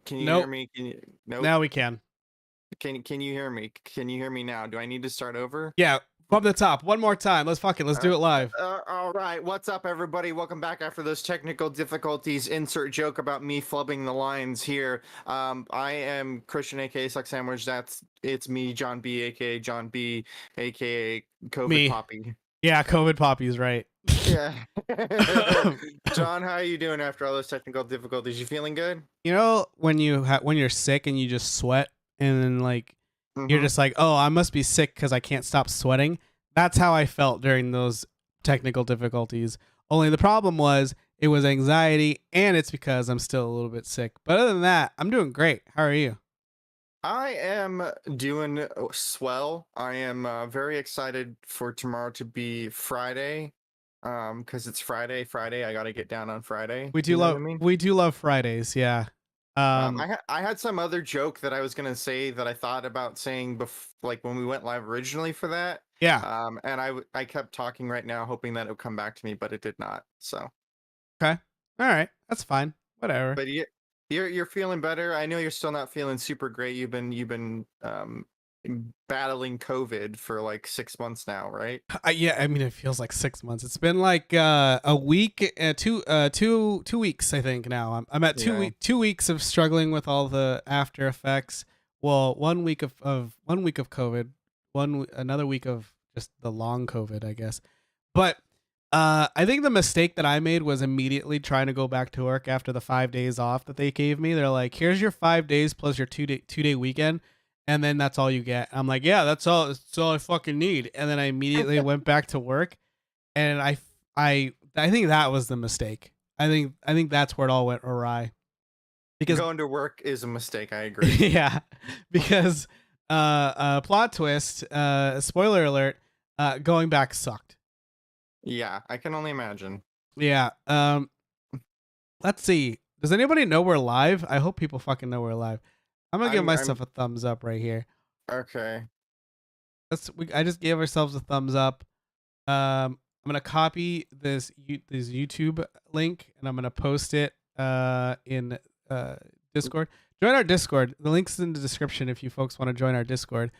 Can you hear Nope. me? Can you? Nope. Now we can. Can you hear me? Can you hear me now? Do I need to start over? Yeah. From the top. One more time. Let's do it live. All right. What's up, everybody? Welcome back after those technical difficulties. Insert joke about me flubbing the lines here. I am Christian, aka Suck Sandwich. It's me, John B, aka John B, aka COVID Me. Poppy. Yeah, COVID Poppy's right. Yeah. John, how are you doing after all those technical difficulties? You feeling good? You know when you're sick and you just sweat and then like you're Mm-hmm. just like, "Oh, I must be sick cuz I can't stop sweating." That's how I felt during those technical difficulties. Only the problem was it was anxiety and it's because I'm still a little bit sick. But other than that, I'm doing great. How are you? I am doing swell. I am very excited for tomorrow to be Friday. Because it's Friday. Friday, I gotta get down on Friday. We do You know what love I mean? we do love Fridays, yeah. Um I had some other joke that I was gonna say that I thought about saying like when we went live originally for that. yeah. And I kept talking right now, hoping that it would come back to me, but it did not. So, Okay. All right. That's fine. Whatever. but you're feeling better. I know you're still not feeling super great. You've been battling COVID for like 6 months now, right? Yeah, I mean, it feels like 6 months. It's been like a week, 2 weeks, I think. Now I'm at Yeah. 2 weeks of struggling with all the after effects. Well, 1 week of 1 week of COVID, another week of just the long COVID, I guess. But I think the mistake that I made was immediately trying to go back to work after the 5 days off that they gave me. They're like, "Here's your 5 days plus your two day weekend." And then that's all you get. I'm like, yeah, that's all I fucking need. And then I immediately went back to work, and I think that was the mistake. I think that's where it all went awry. Because Going to work is a mistake. I agree. yeah, because plot twist, spoiler alert, going back sucked. Yeah, I can only imagine. Yeah. Let's see. Does anybody know we're live? I hope people fucking know we're live. I'm gonna give I'm myself a thumbs up right here. okay. I just gave ourselves a thumbs up. I'm gonna copy this YouTube link and I'm gonna post it in Discord. Join our Discord. The link's in the description if you folks want to join our Discord.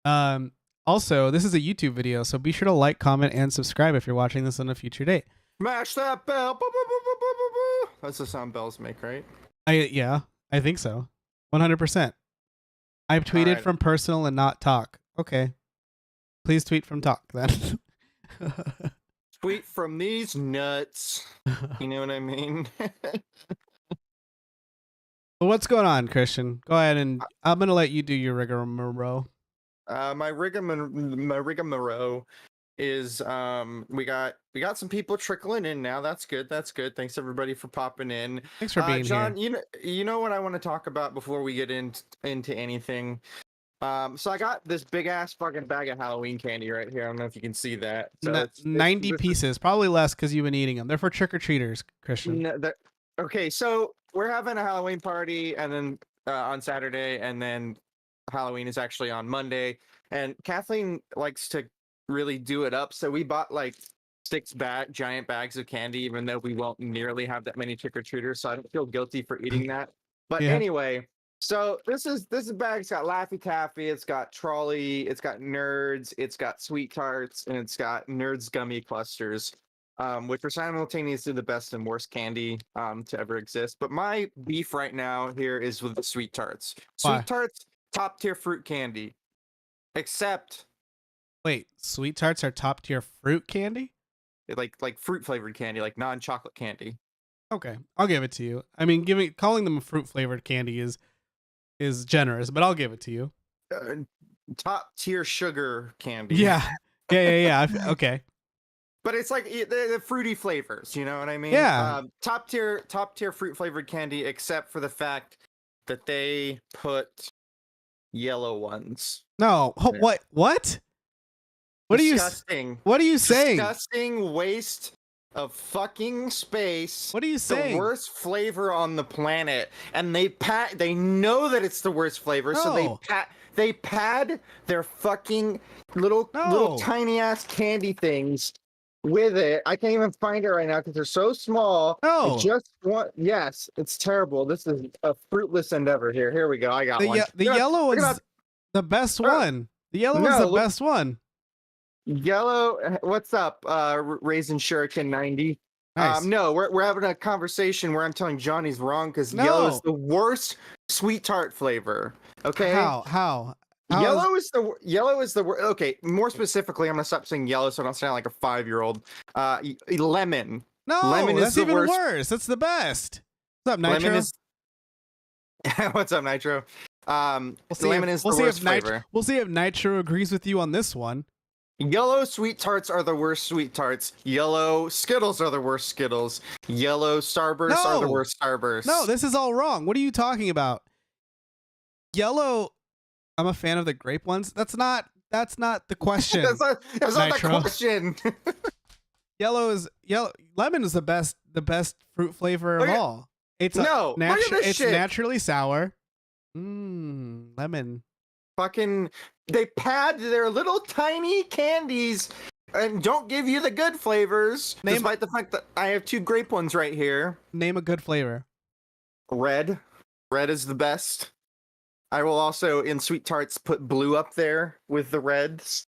Also, this is a YouTube video, so be sure to like, comment, and subscribe if you're watching this on a future date. Mash that bell. Boo, boo, boo, boo, boo, boo, boo. That's the sound bells make, right? I think so. 100%. I've tweeted right. from personal and not talk. Okay. Please tweet from talk then. Tweet from these nuts. You know what I mean? Well, what's going on, Christian? Go ahead and I'm gonna let you do your rigmarole. My rigmarole is we got some people trickling in now. That's good. That's good. Thanks everybody for popping in. Thanks for being John, here. you know what I want to talk about before we get into anything. So I got this big ass fucking bag of Halloween candy right here. I don't know if you can see that. So it's 90 pieces, probably less because you've been eating them. They're for trick or treaters, Christian. Okay, so we're having a Halloween party, and then on Saturday, and then Halloween is actually on Monday. And Kathleen likes to really do it up, so we bought like giant bags of candy, even though we won't nearly have that many trick or treaters. So I don't feel guilty for eating that. But Yeah. anyway, so this bag's got Laffy Taffy, it's got Trolley, it's got Nerds, it's got Sweet Tarts, and it's got Nerds gummy clusters. Which are simultaneously the best and worst candy to ever exist. But my beef right now here is with the Sweet Tarts. Why? Sweet Tarts, top tier fruit candy. Except Wait, Sweet Tarts are top tier fruit candy? like fruit flavored candy, like non-chocolate candy. Okay, I'll give it to you. I mean, calling them a fruit flavored candy is generous, but I'll give it to you. Top tier sugar candy. Yeah. Yeah. Okay. But it's like the fruity flavors, you know what I mean? Yeah. Top tier fruit flavored candy, except for the fact that they put yellow ones. No. Yeah. What? What Disgusting. What are you saying? Disgusting waste of fucking space. What are you saying? The worst flavor on the planet, and they know that it's the worst flavor, so they pad their fucking little tiny ass candy things with it. I can't even find it right now because they're so small. No. I just want. Yes, it's terrible. This is a fruitless endeavor. Here we go. I got one. The yellow is the best one. The yellow one's the best one. Yellow. What's up, Raisin Shuriken 90? Nice. No, we're having a conversation where I'm telling John he's wrong because yellow is the worst sweet tart flavor. Okay. How? Yellow is the worst. Okay, more specifically, I'm gonna stop saying yellow so I don't sound like a 5-year-old. Lemon. No, lemon that's is the even worst. worse. That's the best. What's up, Nitro? Lemon is... What's up, Nitro? Lemon is the worst flavor. We'll see if Nitro agrees with you on this one. Yellow sweet tarts are the worst sweet tarts. Yellow Skittles are the worst Skittles. Yellow Starbursts are the worst Starbursts. No, this is all wrong. What are you talking about? Yellow, I'm a fan of the grape ones. That's not the question. that's not the question. Lemon is the best fruit flavor of all. It's naturally sour. Lemon. Fucking, they pad their little tiny candies and don't give you the good flavors. Despite the fact that I have 2 grape ones right here. Name a good flavor. Red. Red is the best. I will also, in sweet tarts, put blue up there with the reds.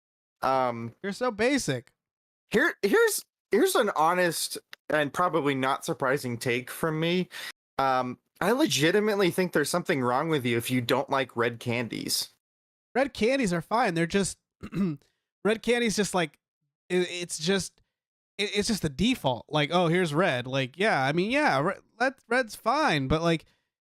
You're so basic. Here's an honest and probably not surprising take from me. I legitimately think there's something wrong with you if you don't like red candies. Red candies are fine. They're just red candies. Just like it's just the default. Like, oh, here's red. Like, yeah, I mean, yeah, red's fine. But like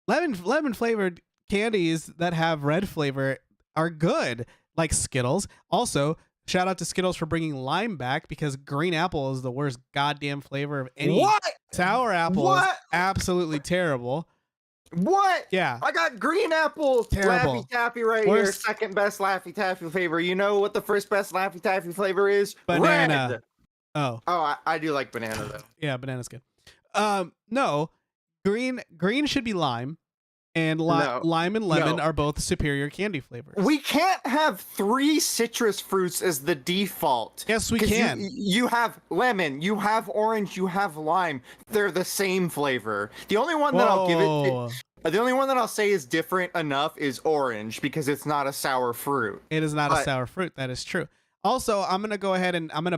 lemon flavored candies that have red flavor are good. Like Skittles. Also, shout out to Skittles for bringing lime back because green apple is the worst goddamn flavor of any. What? Sour apple is absolutely terrible. What? Yeah. I got green apple Terrible. Laffy Taffy right here. Second best Laffy Taffy flavor. You know what the first best Laffy Taffy flavor is? Banana. Red. Oh, I do like banana though. Yeah, banana's good. No, green should be lime, and lime and lemon are both superior candy flavors. We can't have 3 citrus fruits as the default. Yes, we can. You have lemon, you have orange, you have lime. They're the same flavor. The only one that I'll give it. The only one that I'll say is different enough is orange because it's not a sour fruit. It is not a sour fruit. That is true. Also, I'm gonna go ahead and I'm gonna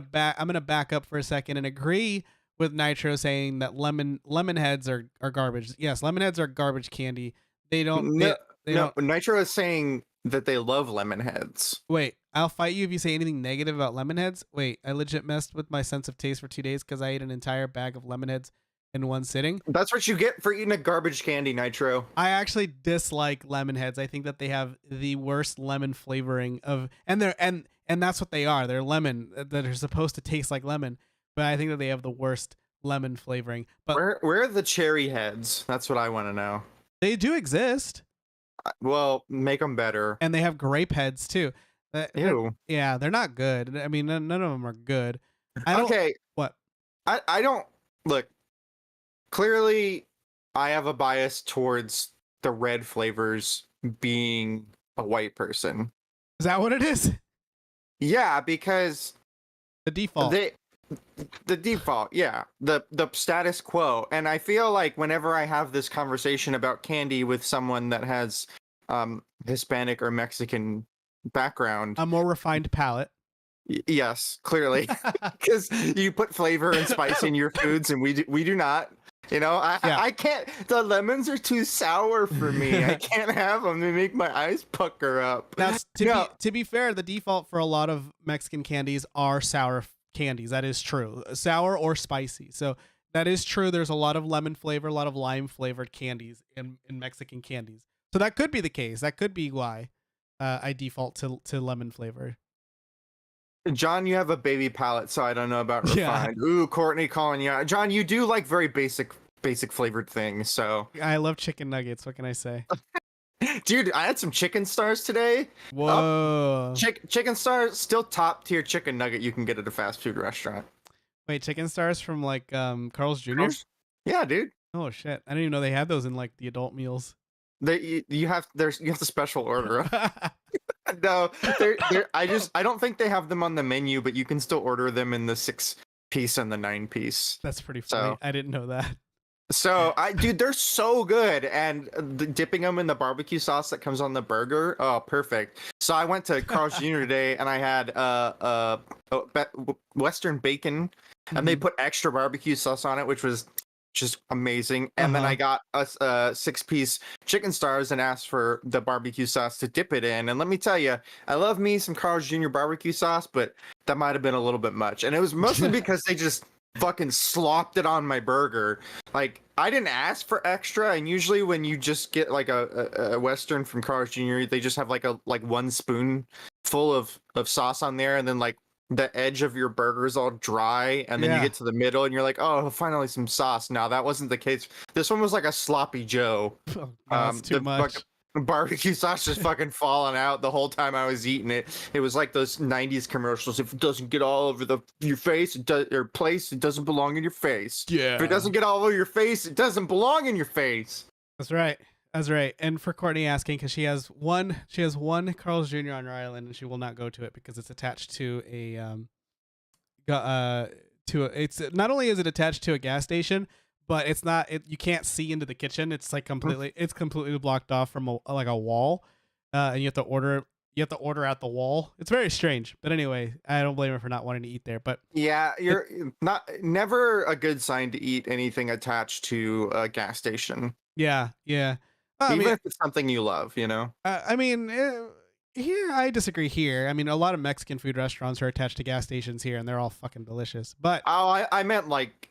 back up for a second and agree with Nitro saying that lemon heads are garbage. Yes, lemon heads are garbage candy. They don't. Nitro is saying that they love lemon heads. Wait, I'll fight you if you say anything negative about lemon heads. Wait, I legit messed with my sense of taste for 2 days because I ate an entire bag of lemon heads in one sitting. That's what you get for eating a garbage candy, Nitro. I actually dislike lemon heads. I think that they have the worst lemon flavoring of, and that's what they are. They're lemon that are supposed to taste like lemon, but I think that they have the worst lemon flavoring. But where are the cherry heads? That's what I want to know. They do exist. Well, make them better. And they have grape heads too. Ew. Yeah, they're not good. I mean, none of them are good. What? I don't look. Clearly, I have a bias towards the red flavors being a white person. Is that what it is? Yeah, because the default. The default, yeah. The status quo. And I feel like whenever I have this conversation about candy with someone that has Hispanic or Mexican background, a more refined palate. Yes, clearly. Because you put flavor and spice in your foods and we do not. You know, I can't. The lemons are too sour for me. I can't have them. They make my eyes pucker up. That's to be fair, the default for a lot of Mexican candies are sour candies. That is true. Sour or spicy. So that is true. There's a lot of lemon flavor, a lot of lime flavored candies in Mexican candies. So that could be the case. That could be why I default to lemon flavor. John, you have a baby palate, so I don't know about refined. Yeah. Ooh, Courtney calling you out. John, you do like very basic flavored things, so. I love chicken nuggets. What can I say? Dude, I had some chicken stars today. Whoa. Chicken stars, still top tier chicken nugget you can get at a fast food restaurant. Wait, chicken stars from like Carl's Jr.? Yeah, dude. Oh shit. I didn't even know they had those in like the adult meals. You have to special order them. No, I don't think they have them on the menu, but you can still order them in the piece and the 9-piece. That's pretty funny. I didn't know that. So dude, they're so good, and dipping them in the barbecue sauce that comes on the burger, oh, perfect. So I went to Carl's Jr. today, and I had Western bacon, and they put extra barbecue sauce on it, which was just amazing. And then I got a 6-piece chicken stars and asked for the barbecue sauce to dip it in. And let me tell you, I love me some Carl's Jr. barbecue sauce, but that might have been a little bit much. And it was mostly because they just fucking slopped it on my burger. Like, I didn't ask for extra, and usually when you just get like a Western from Carl's Jr., they just have like 1 spoon full of sauce on there, and then like the edge of your burger is all dry, and then you get to the middle and you're like, oh, finally some sauce. No, that wasn't the case. This one was like a sloppy Joe. Oh, that's too much. Barbecue sauce just fucking falling out the whole time I was eating it. It was like those 90s commercials. If it doesn't get all over your face, it doesn't belong in your face. Yeah. If it doesn't get all over your face, it doesn't belong in your face. That's right. That's right. And for Courtney asking, because she has one Carl's Jr. on her island, and she will not go to it because it's attached to it's not only is it attached to a gas station, but it's not. You can't see into the kitchen. It's like completely blocked off from a wall, and you have to order. You have to order out the wall. It's very strange, but anyway, I don't blame her for not wanting to eat there. But yeah, never a good sign to eat anything attached to a gas station. Yeah. Even if it's something you love, you know. Here I disagray. Here, I mean, a lot of Mexican food restaurants are attached to gas stations here, and they're all fucking delicious. But I meant like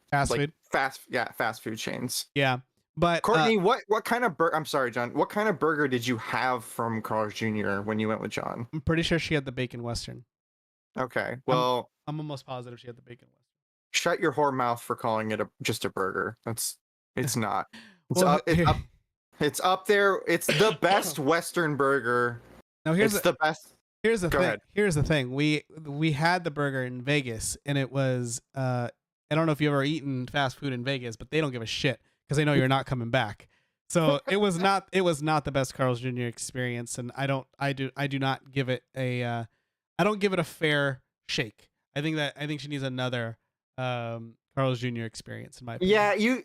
fast food. Fast food chains. Yeah, but Courtney, what kind of burger? I'm sorry, John. What kind of burger did you have from Carl's Jr. when you went with John? I'm pretty sure she had the bacon Western. Okay, well, I'm almost positive she had the bacon Western. Shut your whore mouth for calling it just a burger. It's not. It's up there. It's the best Western burger. No, the best. Here's the thing. Here's the thing. We had the burger in Vegas, and it was I don't know if you've ever eaten fast food in Vegas, but they don't give a shit because they know you're not coming back. So it was not the best Carl's Jr. experience, and I do not give it a fair shake. I think she needs another Carl's Jr. experience in my opinion. Yeah, you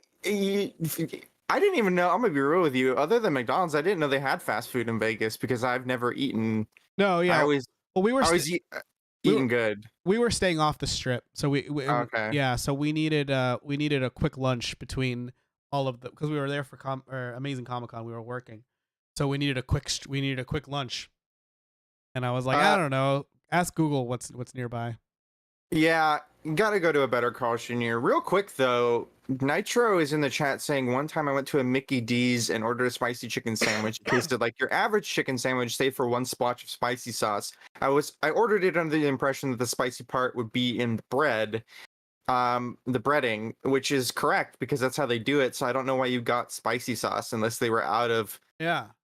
I didn't even know. I'm gonna be real with you. Other than McDonald's, I didn't know they had fast food in Vegas because I've never eaten. No, yeah. We were eating good. We were staying off the strip, so okay. Yeah, so we needed a quick lunch between all of the because we were there for Amazing Comic-Con. We were working, so we needed a quick lunch. And I was like, I don't know. Ask Google what's nearby. Yeah, you gotta go to a better Carl's Jr. Real quick though, Nitro is in the chat saying one time I went to a Mickey D's and ordered a spicy chicken sandwich. It tasted like your average chicken sandwich, save for one splotch of spicy sauce. I ordered it under the impression that the spicy part would be in the bread, the breading, which is correct because that's how they do it. So I don't know why you got spicy sauce unless they were out of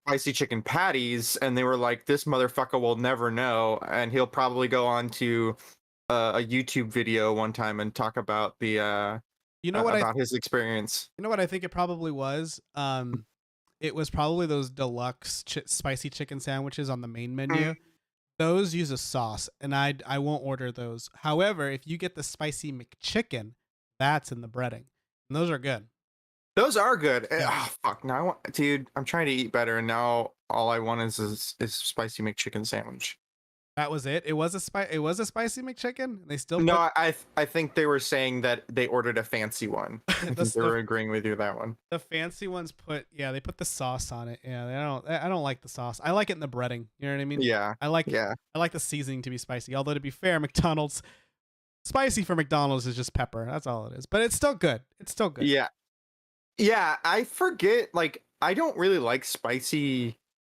spicy chicken patties and they were like, this motherfucker will never know, and he'll probably go on to a YouTube video one time and talk about the about his experience. You know what I think it probably was? It was probably those deluxe spicy chicken sandwiches on the main menu. Those use a sauce, and I won't order those. However, if you get the spicy McChicken, that's in the breading, and those are good. Those are good. Oh, fuck! Now, dude, I'm trying to eat better, and now all I want is spicy McChicken sandwich. That was it. It was a spicy McChicken. They still I think they were saying that they ordered a fancy one. I think they were agreeing with you that one. The fancy ones they put the sauce on it. Yeah, I don't like the sauce. I like it in the breading. You know what I mean? Yeah. I like the seasoning to be spicy. Although to be fair, McDonald's spicy for McDonald's is just pepper. That's all it is. But it's still good. Yeah. Yeah, I forget. Like, I don't really like spicy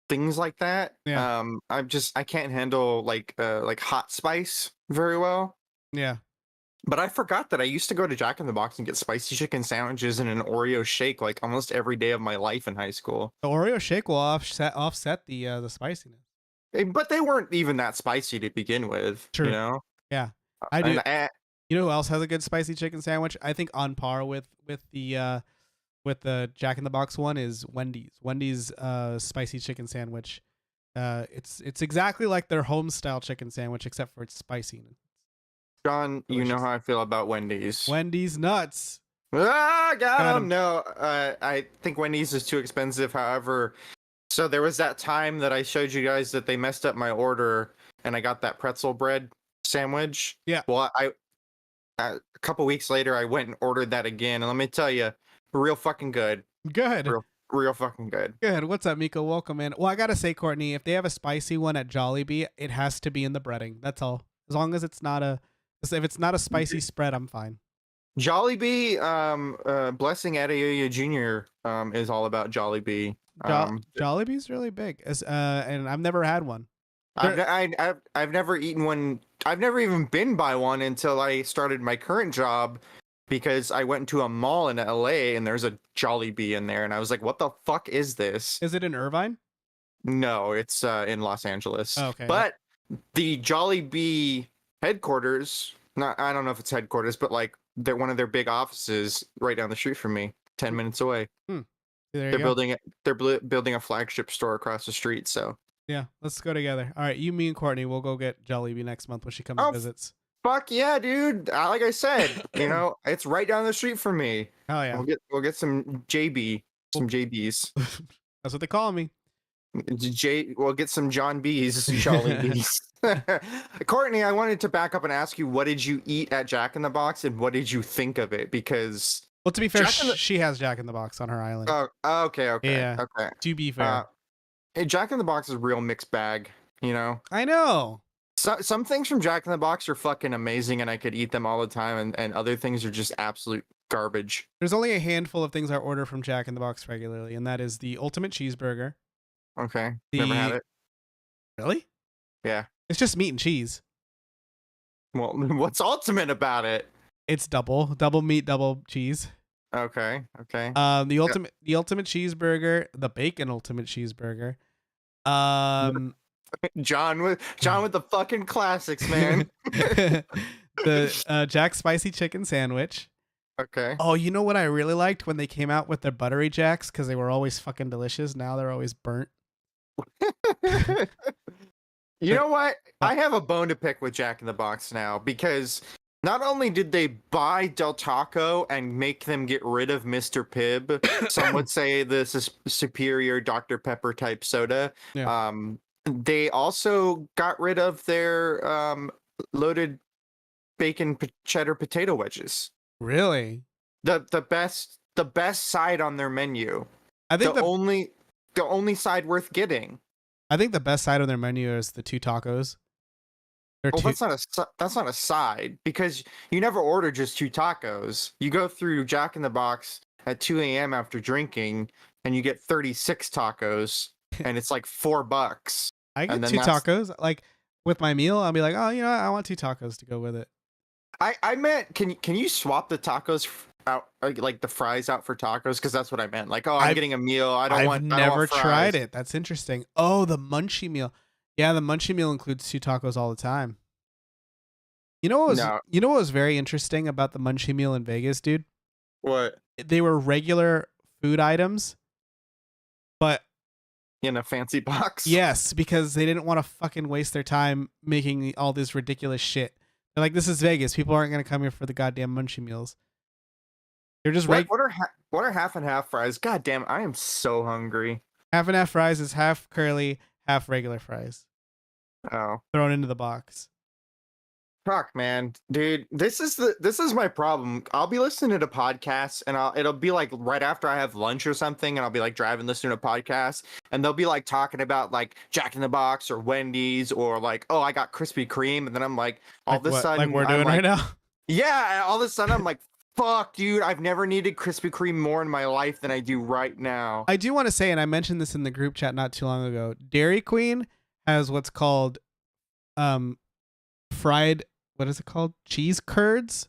things like that. Yeah. I can't handle like hot spice very well. Yeah. But I forgot that I used to go to Jack in the Box and get spicy chicken sandwiches and an Oreo shake like almost every day of my life in high school. The Oreo shake will offset the spiciness. But they weren't even that spicy to begin with. True. You know? Yeah. I do. You know who else has a good spicy chicken sandwich? I think on par with the Jack in the Box one is Wendy's. Wendy's spicy chicken sandwich. It's exactly like their home style chicken sandwich except for it's spicy. John, you know Delicious. how I feel about Wendy's. Wendy's nuts. Got Got him. 'em. No, I think Wendy's is too expensive. However, so there was that time that I showed you guys that they messed up my order, and I got that pretzel bread sandwich. Yeah. Well, a couple weeks later, I went and ordered that again, and let me tell you, real fucking good. Good. Real fucking good. Good. What's up, Miko? Welcome in. Well, I gotta say, Courtney, if they have a spicy one at Jollibee, it has to be in the breading. That's all. As long as it's not a, if it's not a spicy spread, I'm fine. Jollibee, Blessing Adeoye Jr. Is all about Jollibee. Jollibee's really big, and I've never had one. I've never eaten one. I've never even been by one until I started my current job, because I went to a mall in LA and there's a Jollibee in there, and I was like, "What the fuck is this?" Is it in Irvine? No, it's in Los Angeles. Oh, okay. But the Jollibee headquarters, I don't know if it's headquarters, but like they're one of their big offices right down the street from me, 10 minutes away. There They're you go. building it. They're building a flagship store across the street. So Yeah, let's go together. All right, you, me, and Courtney, we'll go get Jollibee next month when she comes Oh, and visits. fuck yeah, dude! Like I said, it's right down the street from me. Hell yeah. We'll get some JBs. That's what they call me. We'll get some John B's, Jollibees. Courtney, I wanted to back up and ask you, what did you eat at Jack in the Box, and what did you think of it? Because Well, to be fair, she has Jack in the Box on her island. oh, okay, Yeah. okay. To be fair, Jack in the Box is a real mixed bag. I know. Some things from Jack in the Box are fucking amazing, and I could eat them all the time, and other things are just absolute garbage. There's only a handful of things I order from Jack in the Box regularly, and that is the ultimate cheeseburger. Okay, never had it. Really? Yeah. It's just meat and cheese. Well, what's ultimate about it? It's double meat, double cheese. Okay. The ultimate cheeseburger, the bacon ultimate cheeseburger. John with the fucking classics, man. The Jack spicy chicken sandwich. Okay. Oh, you know what I really liked when they came out with their buttery jacks, because they were always fucking delicious. Now they're always burnt. You know what? I have a bone to pick with Jack in the Box now, because not only did they buy Del Taco and make them get rid of Mr. Pibb, some would say this is superior Dr. Pepper type soda. Yeah. They also got rid of their loaded bacon cheddar potato wedges. Really? The best side on their menu. I think the only side worth getting. I think the best side on their menu is the two tacos. Well, that's not a side, because you never order just two tacos. You go through Jack in the Box at 2 a.m. after drinking, and you get 36 tacos, and it's like $4. I get two tacos. Like with my meal, I'll be like, oh, I want two tacos to go with it. I meant, can you swap the tacos out, like the fries out for tacos? Because that's what I meant. Like, I'm getting a meal. I've never tried it. That's interesting. Oh, the munchie meal. Yeah, the munchie meal includes two tacos all the time. You know what was very interesting about the munchie meal in Vegas, dude? What? They were regular food items, but in a fancy box. Yes, because they didn't want to fucking waste their time making all this ridiculous shit. They're like, this is Vegas. People aren't going to come here for the goddamn munchie meals. They're just what are half and half fries? God damn, I am so hungry. Half and half fries is half curly, half regular fries. Oh, thrown into the box. Fuck, man, dude, this is my problem. I'll be listening to podcasts, and it'll be like right after I have lunch or something, and I'll be like driving, listening to podcasts, and they'll be like talking about like Jack in the Box or Wendy's, or like, oh, I got Krispy Kreme, and then I'm like, all of a sudden, like we're doing right now. Yeah, all of a sudden I'm like, fuck, dude, I've never needed Krispy Kreme more in my life than I do right now. I do want to say, and I mentioned this in the group chat not too long ago, Dairy Queen has what's called fried, what is it called? Cheese curds?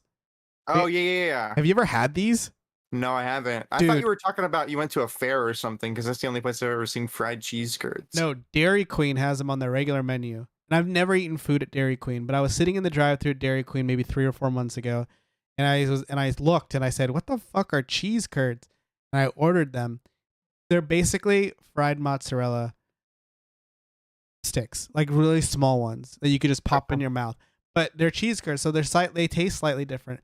Oh, yeah. Have you ever had these? No, I haven't. I thought you were talking about you went to a fair or something, because that's the only place I've ever seen fried cheese curds. No, Dairy Queen has them on their regular menu. And I've never eaten food at Dairy Queen, but I was sitting in the drive-thru at Dairy Queen maybe 3 or 4 months ago, and I looked and I said, "What the fuck are cheese curds?" And I ordered them. They're basically fried mozzarella sticks, like really small ones that you could just pop in your mouth. but they're cheese curds, so they taste slightly different.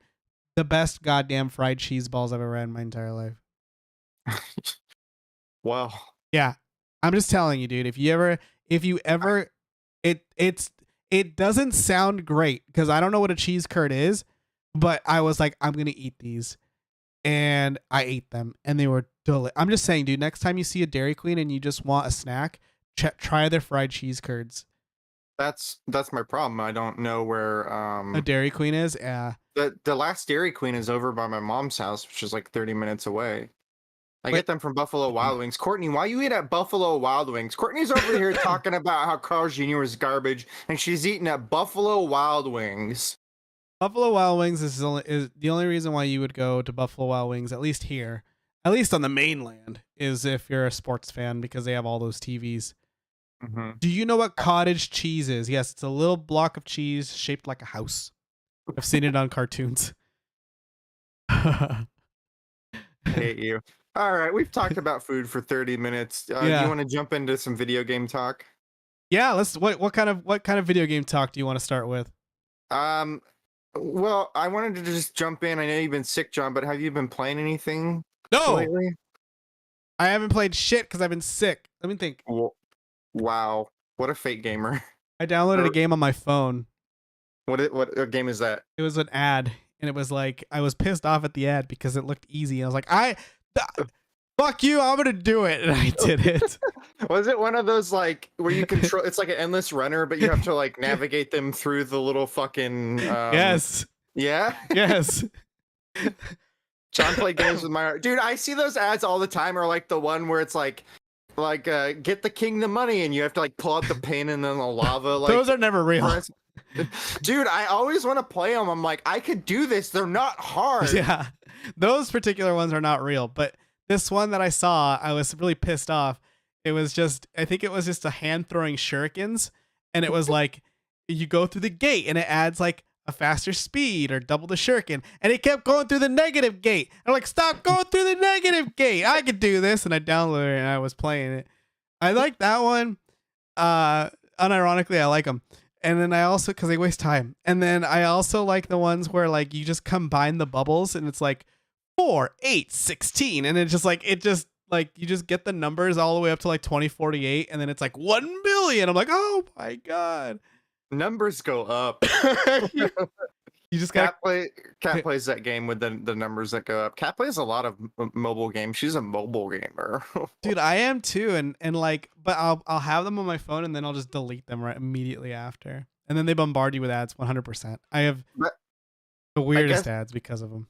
The best goddamn fried cheese balls I've ever had in my entire life. Wow. Yeah. I'm just telling you, dude. If you ever it doesn't sound great because I don't know what a cheese curd is, but I was like, I'm gonna eat these. And I ate them and they were delicious. I'm just saying, dude, next time you see a Dairy Queen and you just want a snack, try their fried cheese curds. That's my problem. I don't know where A Dairy Queen is. Yeah. the last Dairy Queen is over by my mom's house, which is like 30 minutes away. I Wait. get them from Buffalo Wild Wings. Courtney, why you eat at Buffalo Wild Wings? Courtney's over here talking about how Carl's Jr. is garbage, and she's eating at Buffalo Wild Wings. Buffalo Wild Wings is the only reason why you would go to Buffalo Wild Wings, at least here, at least on the mainland, is if you're a sports fan because they have all those TVs. Mm-hmm. Do you know what cottage cheese is? Yes, it's a little block of cheese shaped like a house. I've seen it on cartoons. I hate you. All right, we've talked about food for 30 minutes. Do you want to jump into some video game talk? Yeah, let's. What kind of video game talk do you want to start with? Well, I wanted to just jump in. I know you've been sick, John, but have you been playing anything lately? I haven't played shit because I've been sick. Let me think. Wow, what a fake gamer. I downloaded a game on my phone. What game is that? It was an ad, and it was like I was pissed off at the ad because it looked easy. I was like, fuck you, I'm gonna do it, and I did it. Was it one of those like where you control? It's like an endless runner, but you have to like navigate them through the little fucking. Yes. Yeah. Yes. John played games with my dude. I see those ads all the time, or like the one where it's like get the king the money, and you have to like pull out the pin and then the lava. Like those are never real. Dude, I always want to play them. I'm like, I could do this. They're not hard. Yeah, those particular ones are not real, but this one that I saw, I was really pissed off. It was just, I think it was just a hand throwing shurikens, and it was like you go through the gate and it adds like a faster speed or double the shuriken, and it kept going through the negative gate. I'm like, stop going through the negative gate. I could do this, and I downloaded it and I was playing it. I like that one. Unironically, I like them. And then I also, because they waste time. And then I also like the ones where like you just combine the bubbles and it's like 4, 8, 16. And it's just like, you just get the numbers all the way up to like 2048. And then it's like 1 billion. I'm like, oh my God. Numbers go up. You just got Cat plays that game with the numbers that go up. Cat plays a lot of mobile games. She's a mobile gamer. Dude, I am too, and like, but I'll have them on my phone and then I'll just delete them right immediately after, and then they bombard you with ads 100%. I have the weirdest ads because of them.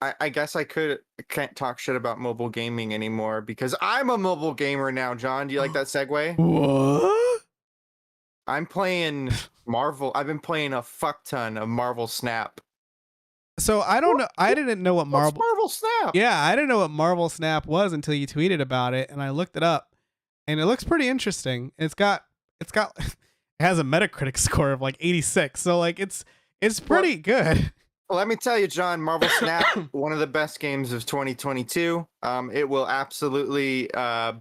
I guess I can't talk shit about mobile gaming anymore because I'm a mobile gamer now. John, do you like that segue? What? I'm playing Marvel. I've been playing a fuck ton of Marvel Snap. So I don't know. I didn't know what Marvel Snap. Yeah, I didn't know what Marvel Snap was until you tweeted about it, and I looked it up, and it looks pretty interesting. It has a Metacritic score of like 86, so like it's pretty good. Let me tell you, John, Marvel Snap, one of the best games of 2022. It will absolutely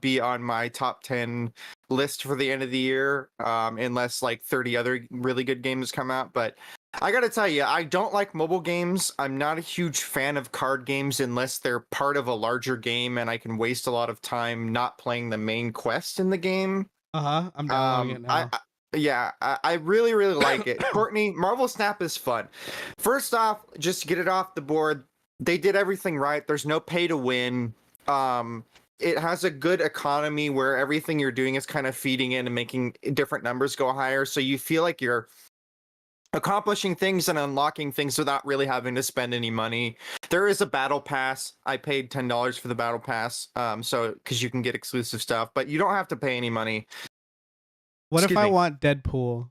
be on my top 10 list for the end of the year, unless like 30 other really good games come out. But I gotta tell you, I don't like mobile games. I'm not a huge fan of card games unless they're part of a larger game and I can waste a lot of time not playing the main quest in the game. I'm downloading it now. I really, really like it. Courtney, Marvel Snap is fun. First off, just to get it off the board, they did everything right. There's no pay to win. It has a good economy where everything you're doing is kind of feeding in and making different numbers go higher. So you feel like you're accomplishing things and unlocking things without really having to spend any money. There is a battle pass. I paid $10 for the battle pass. So because you can get exclusive stuff, but you don't have to pay any money. What if I want Deadpool?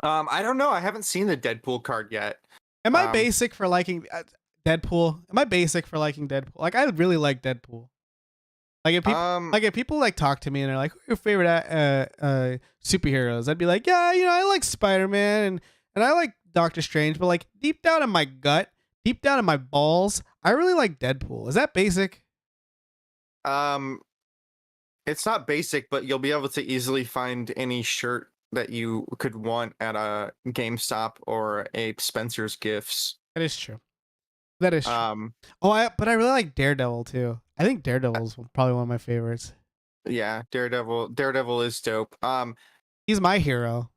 I don't know. I haven't seen the Deadpool card yet. Am I basic for liking Deadpool? Am I basic for liking Deadpool? Like, I really like Deadpool. Like if people like talk to me and they're like, "Who are your favorite superheroes?" I'd be like, "Yeah, I like Spider-Man and I like Doctor Strange, but like deep down in my gut, deep down in my balls, I really like Deadpool." Is that basic? It's not basic, but you'll be able to easily find any shirt that you could want at a GameStop or a Spencer's Gifts. That is true. That is true. Um, But I really like Daredevil too. I think Daredevil's probably one of my favorites. yeah, Daredevil is dope. He's my hero,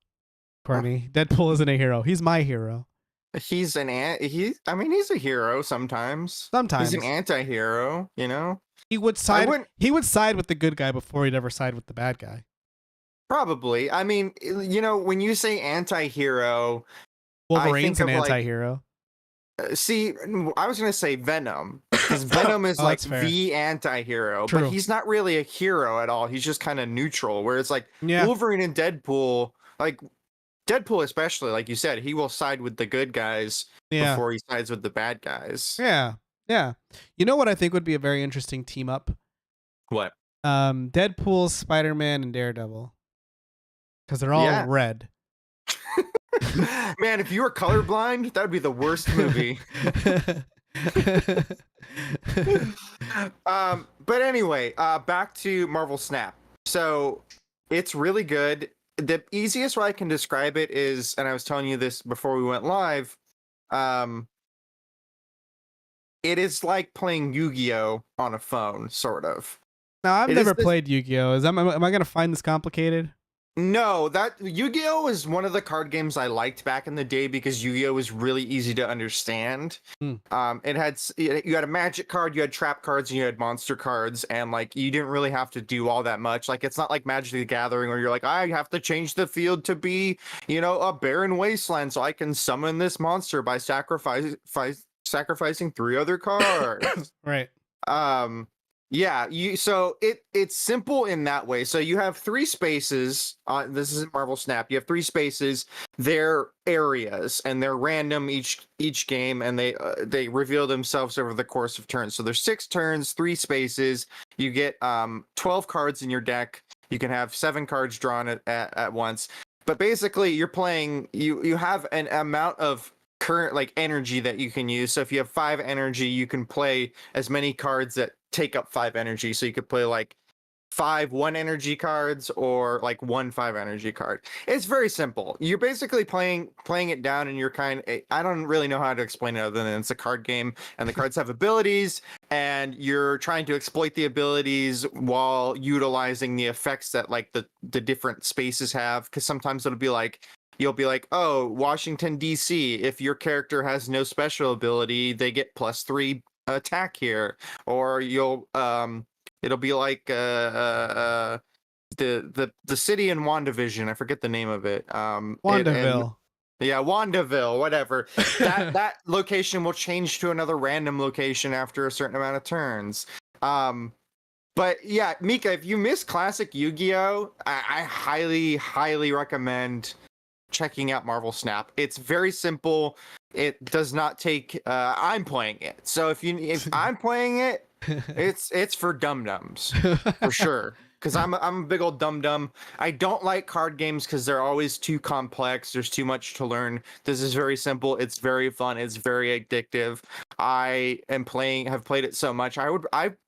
Courtney. Deadpool isn't a hero. He's my hero. He's he's a hero sometimes. Sometimes He's an anti-hero, you know? he would side with the good guy before he'd ever side with the bad guy. Probably. I mean, you know, when you say anti-hero, Wolverine's an of, like, anti-hero. See, I was gonna say Venom, because Venom is like that's fair. the anti-hero, True. but he's not really a hero at all. He's just kind of neutral. Whereas like Yeah. Wolverine and Deadpool, like Deadpool especially, like you said, he will side with the good guys Yeah. before he sides with the bad guys. Yeah. Yeah. You know what I think would be a very interesting team up? What? Deadpool, Spider-Man, and Daredevil. Because they're all red. Man, if you were colorblind, that would be the worst movie. But anyway, back to Marvel Snap. So it's really good. The easiest way I can describe it is, and I was telling you this before we went live, it is like playing Yu-Gi-Oh on a phone, sort of. Now, I've never played Yu-Gi-Oh. Am I going to find this complicated? No, that Yu-Gi-Oh is one of the card games I liked back in the day because Yu-Gi-Oh was really easy to understand. You had a magic card, you had trap cards, and you had monster cards, and like you didn't really have to do all that much. Like it's not like Magic the Gathering where you're like, I have to change the field to be, you know, a barren wasteland so I can summon this monster by sacrificing 3 other cards. Right. Yeah, it's simple in that way. So you have 3 spaces. This is Marvel Snap. You have 3 spaces. They're areas and they're random each game, and they reveal themselves over the course of turns. So there's 6 turns, 3 spaces. You get 12 cards in your deck. You can have 7 cards drawn at once. But basically, you're playing. You have an amount of current like energy that you can use. So if you have 5 energy, you can play as many cards that take up 5 energy. So you could play like 5 1 energy cards or like 1 5 energy card. It's very simple. You're basically playing it down, and you're I don't really know how to explain it other than it's a card game, and the cards have abilities, and you're trying to exploit the abilities while utilizing the effects that like the different spaces have. Because sometimes you'll be like, oh, Washington, D.C., if your character has no special ability, they get +3 attack here. Or it'll be like the city in WandaVision. I forget the name of it. Wandaville. Wandaville, whatever. That location will change to another random location after a certain amount of turns. But yeah, Mika, if you miss classic Yu-Gi-Oh, I highly, highly recommend checking out Marvel Snap. It's very simple. It does not take I'm playing it. So if I'm playing it, it's for dum-dums for sure. Because I'm a big old dum-dum. I don't like card games because they're always too complex. There's too much to learn. This is very simple. It's very fun. It's very addictive. Have played it so much. I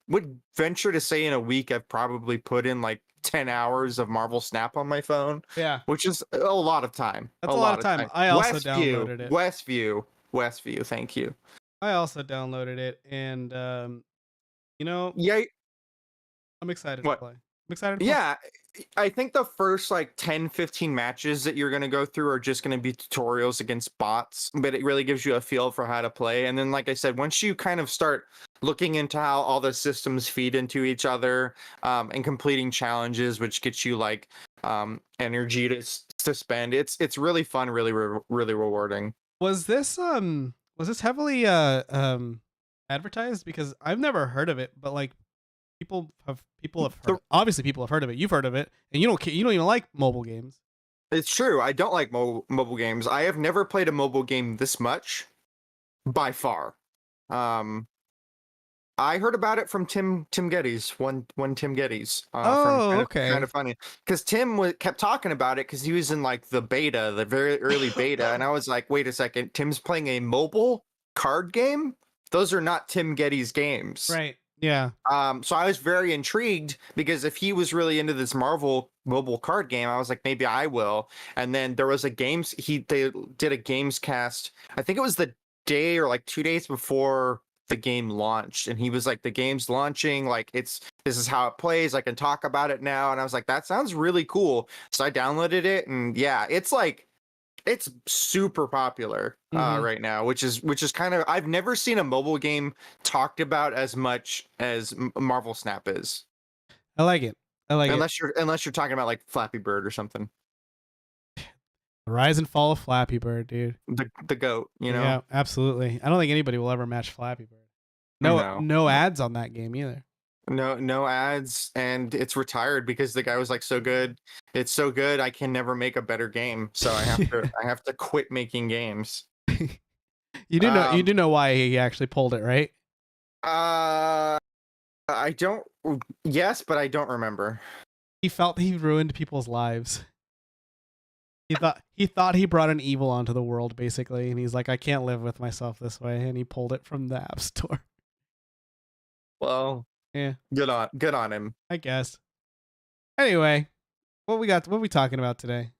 would venture to say in a week I've probably put in like 10 hours of Marvel Snap on my phone. Yeah. Which is a lot of time. That's a lot of time. I also downloaded it. Westview, thank you. I also downloaded it, and yeah, I'm excited to play. I'm excited to play. Yeah, I think the first like 10-15 matches that you're going to go through are just going to be tutorials against bots, but it really gives you a feel for how to play. And then, like I said, once you kind of start looking into how all the systems feed into each other, and completing challenges, which gets you like energy to spend, it's really fun, really really rewarding. Was this heavily advertised? Because I've never heard of it, but like people have heard. Obviously, people have heard of it. You've heard of it, and you don't even like mobile games. It's true. I don't like mobile games. I have never played a mobile game this much, by far. I heard about it from Tim Geddes, one Tim Geddes. Okay. Kind of funny, because Tim kept talking about it because he was in like the beta, the very early beta, and I was like, wait a second, Tim's playing a mobile card game? Those are not Tim Geddes games. Right. Yeah. So I was very intrigued because if he was really into this Marvel mobile card game, I was like, maybe I will. And then there was they did a games cast. I think it was the day or like 2 days before the game launched, and he was like, the game's launching, like this is how it plays. I can talk about it now. And I was like, that sounds really cool. So I downloaded it, and yeah, it's super popular right now, which is kind of, I've never seen a mobile game talked about as much as Marvel Snap is. I like it. I like it. Unless you're talking about like Flappy Bird or something. Rise and fall of Flappy Bird, dude. The goat, you know. Yeah, absolutely. I don't think anybody will ever match Flappy Bird. No. No ads on that game either. No ads, and it's retired because the guy was like, so good. It's so good I can never make a better game. So I have to quit making games. You do know why he actually pulled it, right? I don't. Yes, but I don't remember. He felt he ruined people's lives. He thought he brought an evil onto the world, basically, and he's like, I can't live with myself this way, and he pulled it from the App Store. Well, yeah, good on him, I guess. Anyway, what are we talking about today?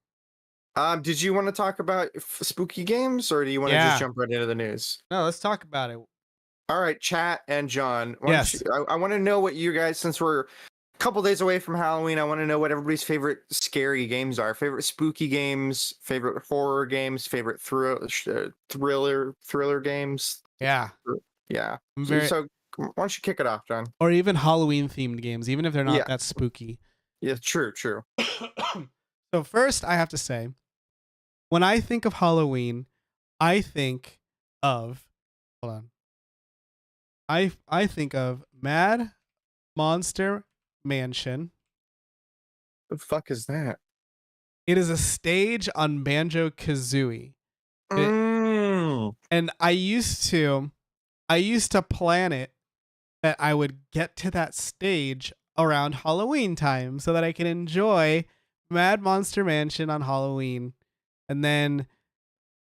Did you want to talk about spooky games, or do you want to just jump right into the news? No, let's talk about it. All right, chat and John. Yes. I want to know what you guys, since we're a couple days away from Halloween, I want to know what everybody's favorite scary games are. Favorite spooky games, favorite horror games, favorite thriller games. Yeah. Yeah. So why don't you kick it off, John? Or even Halloween themed games, even if they're not that spooky. Yeah, true. So first, I have to say, when I think of Halloween, I think of, hold on. I think of Mad Monster Mansion. The fuck is that? It is a stage on Banjo-Kazooie. And I used to plan it that I would get to that stage around Halloween time so that I can enjoy Mad Monster Mansion on Halloween. And then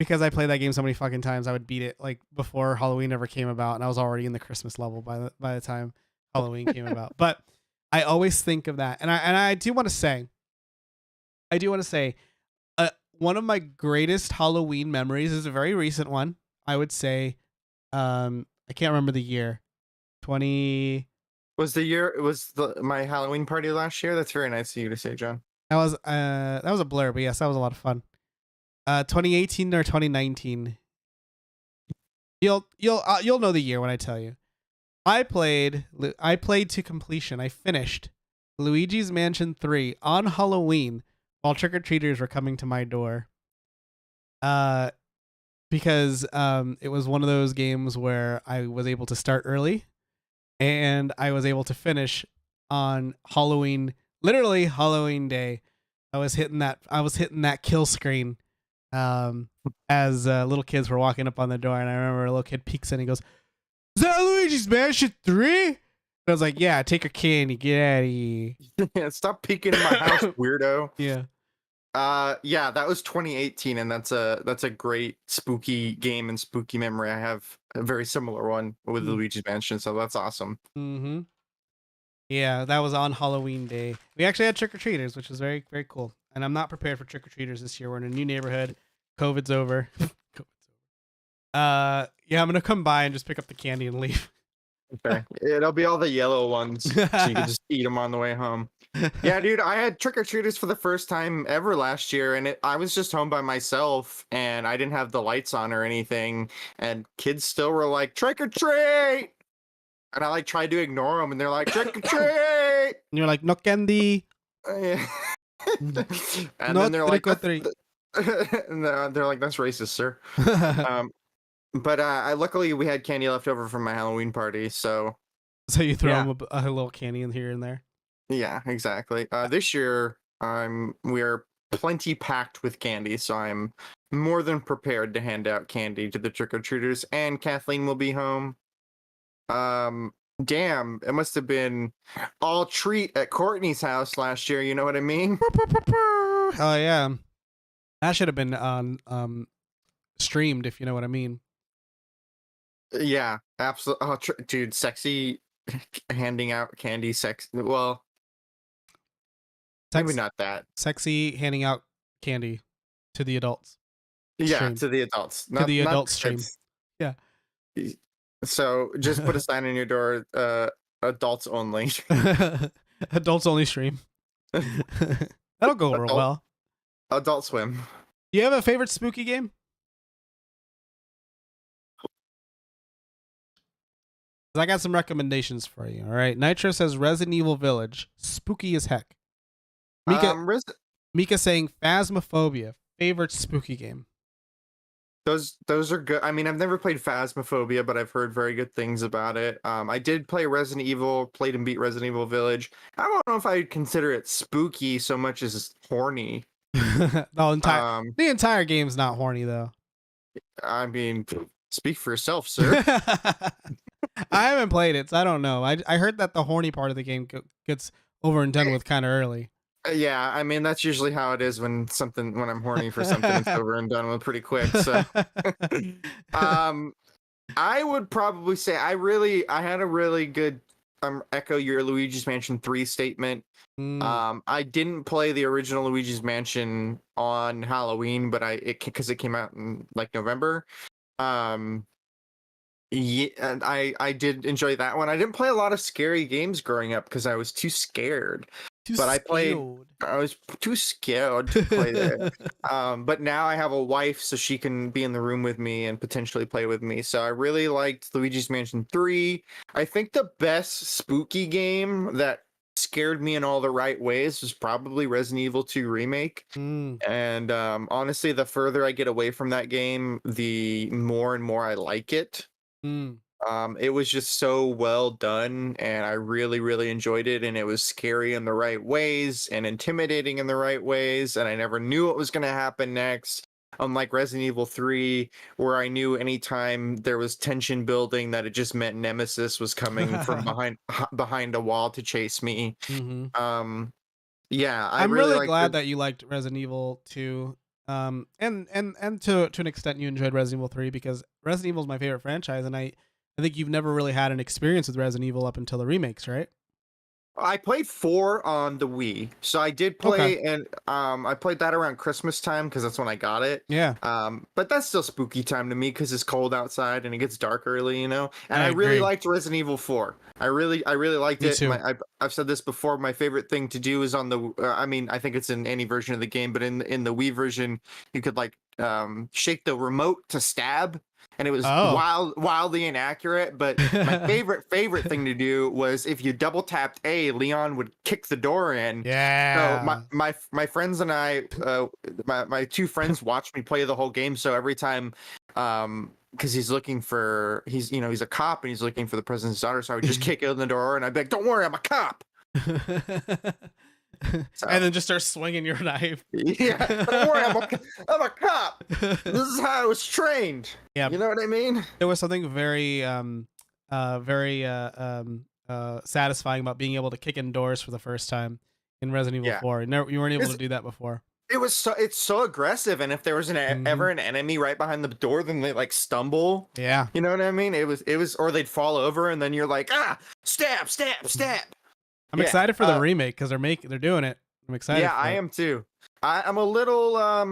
because I played that game so many fucking times, I would beat it like before Halloween ever came about, and I was already in the Christmas level by the time Halloween came about. But I always think of that, and I do want to say, one of my greatest Halloween memories is a very recent one. I would say, I can't remember the year. 20 was the year. It was my Halloween party last year. That's very nice of you to say, John. That was a blur, but yes, that was a lot of fun. 2018 or 2019. You'll know the year when I tell you. I played to completion. I finished Luigi's Mansion 3 on Halloween while trick-or-treaters were coming to my door. Because it was one of those games where I was able to start early and I was able to finish on Halloween, literally Halloween day. I was hitting that kill screen as little kids were walking up on the door, and I remember a little kid peeks in and he goes, "Is that Luigi's Mansion 3?" And I was like, "Yeah, take your candy, get out of here." Yeah, stop peeking in my house, weirdo. Yeah. Yeah, that was 2018, and that's a great spooky game and spooky memory. I have a very similar one with Luigi's Mansion, so that's awesome. Mm-hmm. Yeah, that was on Halloween day. We actually had trick-or-treaters, which was very, very cool. And I'm not prepared for trick-or-treaters this year. We're in a new neighborhood. COVID's over. Yeah, I'm gonna come by and just pick up the candy and leave. Okay. It'll be all the yellow ones, so you can just eat them on the way home. Yeah, dude, I had trick-or-treaters for the first time ever last year, and I was just home by myself, and I didn't have the lights on or anything, and kids still were like, trick-or-treat! And I like tried to ignore them, and they're like, trick-or-treat! And you're like, no candy. And No then they're like, trick-or-treat. and they're like, that's racist, sir. But luckily we had candy left over from my Halloween party, so you throw them a little candy in here and there. Yeah, exactly. This year we are plenty packed with candy, so I'm more than prepared to hand out candy to the trick-or-treaters, and Kathleen will be home. Damn, it must have been all treat at Courtney's house last year, you know what I mean? Oh yeah. That should have been on streamed, if you know what I mean. Yeah, absolutely. Oh, dude, sexy handing out candy sex. Well, maybe Sex, not that. sexy handing out candy to the adults Yeah, stream. to the adults, To the not adult the stream. kids. Yeah. So just put a sign on your door, adults only. Adults only stream. That'll go over Adult well. Adult Swim. Do you have a favorite spooky game? 'Cause I got some recommendations for you. All right. Nitro says Resident Evil Village. Spooky as heck. Mika Res- Mika saying Phasmophobia. Favorite spooky game. those are good. I mean, I've never played Phasmophobia, but I've heard very good things about it. I did play Resident Evil, played and beat Resident Evil Village. I don't know if I'd consider it spooky so much as horny. The entire game's not horny though. I mean, speak for yourself, sir. I haven't played it, so I don't know. I heard that the horny part of the game gets over and done with kind of early. Yeah, I mean that's usually how it is when I'm horny for something, it's over and done with pretty quick. So, I would probably say I had a really good echo your Luigi's Mansion 3 statement. I didn't play the original Luigi's Mansion on Halloween, but because it came out in like November. Yeah, and I did enjoy that one. I didn't play a lot of scary games growing up because I was too scared. I was too scared to play that. But now I have a wife, so she can be in the room with me and potentially play with me. So I really liked Luigi's Mansion 3. I think the best spooky game that scared me in all the right ways was probably Resident Evil 2 Remake. And honestly, the further I get away from that game, the more and more I like it. It was just so well done, and I really, really enjoyed it. And it was scary in the right ways and intimidating in the right ways. And I never knew what was going to happen next. Unlike Resident Evil 3, where I knew anytime there was tension building that it just meant Nemesis was coming from behind a wall to chase me. Yeah, I'm really glad that you liked Resident Evil 2. And to an extent you enjoyed Resident Evil 3 because Resident Evil is my favorite franchise, and I think you've never really had an experience with Resident Evil up until the remakes, right? I played 4 on the Wii, so I did play, and I played that around Christmas time because that's when I got it. Yeah. But that's still spooky time to me because it's cold outside and it gets dark early, you know. And I I really agree. liked Resident Evil 4. I really liked Me it. too. I've said this before. My favorite thing to do is on the. I mean, I think it's in any version of the game, but in the Wii version, you could like shake the remote to stab. And it was wildly inaccurate, but my favorite thing to do was if you double tapped A, Leon would kick the door in. Yeah. So my friends and I, my 2 friends watched me play the whole game. So every time, because he's a cop and he's looking for the president's daughter, so I would just kick in the door and I'd be like, "Don't worry, I'm a cop." So, and then just start swinging your knife. Yeah, don't worry, I'm a cop. This is how I was trained. Yeah, you know what I mean. There was something very, satisfying about being able to kick in doors for the first time in Resident Evil 4. You weren't able to do that before. It's so aggressive, and if there was ever an enemy right behind the door, then they like stumble. Yeah, you know what I mean. It was, or they'd fall over, and then you're like, stab. I'm excited for the remake because they're doing it. I'm excited. Yeah, I am too. I'm a little I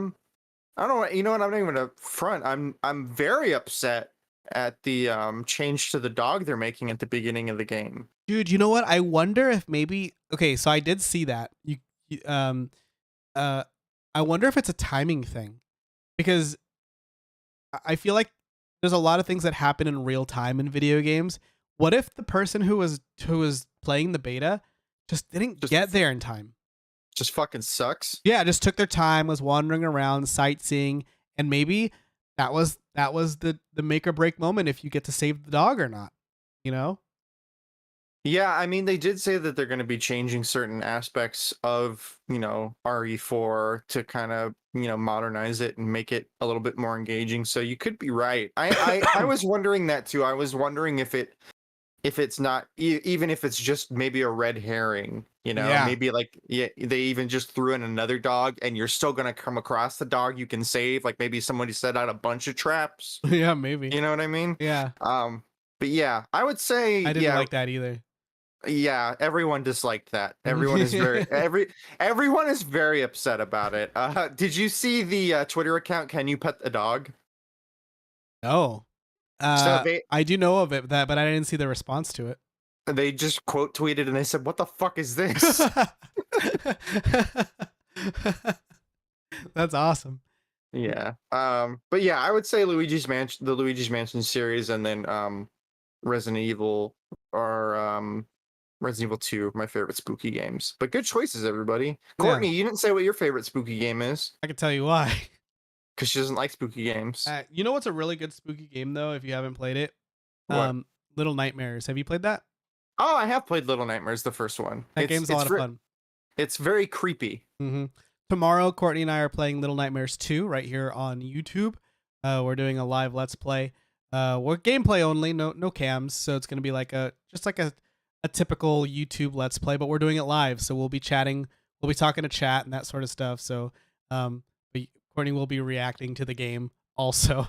don't know. You know what? I'm not even gonna front. I'm very upset at the change to the dog they're making at the beginning of the game. Dude, you know what? I wonder if maybe so I did see that. I wonder if it's a timing thing because I feel like there's a lot of things that happen in real time in video games. What if the person who was playing the beta just didn't get there in time? Just fucking sucks. Yeah, just took their time, was wandering around, sightseeing, and maybe that was the make or break moment if you get to save the dog or not, you know? Yeah, I mean, they did say that they're going to be changing certain aspects of, RE4 to kind of, modernize it and make it a little bit more engaging. So you could be right. I was wondering that too. I was wondering if it's not, even if it's just maybe a red herring, maybe like, they even just threw in another dog and you're still going to come across the dog you can save. Like maybe somebody set out a bunch of traps. Yeah, maybe. You know what I mean? Yeah. But yeah, I would say I didn't like that either. yeah, everyone disliked that. Everyone is everyone is very upset about it. Did you see the Twitter account Can You Pet the Dog? No. So they I do know of it, but I didn't see the response to it. they just quote tweeted and they said, "What the fuck is this?" That's awesome. Yeah. But yeah, I would say the Luigi's Mansion series, and then Resident Evil or Resident Evil 2 are my favorite spooky games. But good choices, everybody. Courtney, Yeah. you didn't say what your favorite spooky game is I can tell you why. because she doesn't like spooky games. You know what's a really good spooky game though? If you haven't played it, What? Little Nightmares. Have you played that? Oh, I have played Little Nightmares, the first one. That game's a lot of fun. It's very creepy. Mm-hmm. Tomorrow, Courtney and I are playing Little Nightmares 2 right here on YouTube. We're doing a live Let's Play. We're gameplay only, no cams, so it's gonna be like a typical YouTube Let's Play, but we're doing it live, so we'll be chatting, we'll be talking to chat and that sort of stuff. So, Courtney will be reacting to the game also,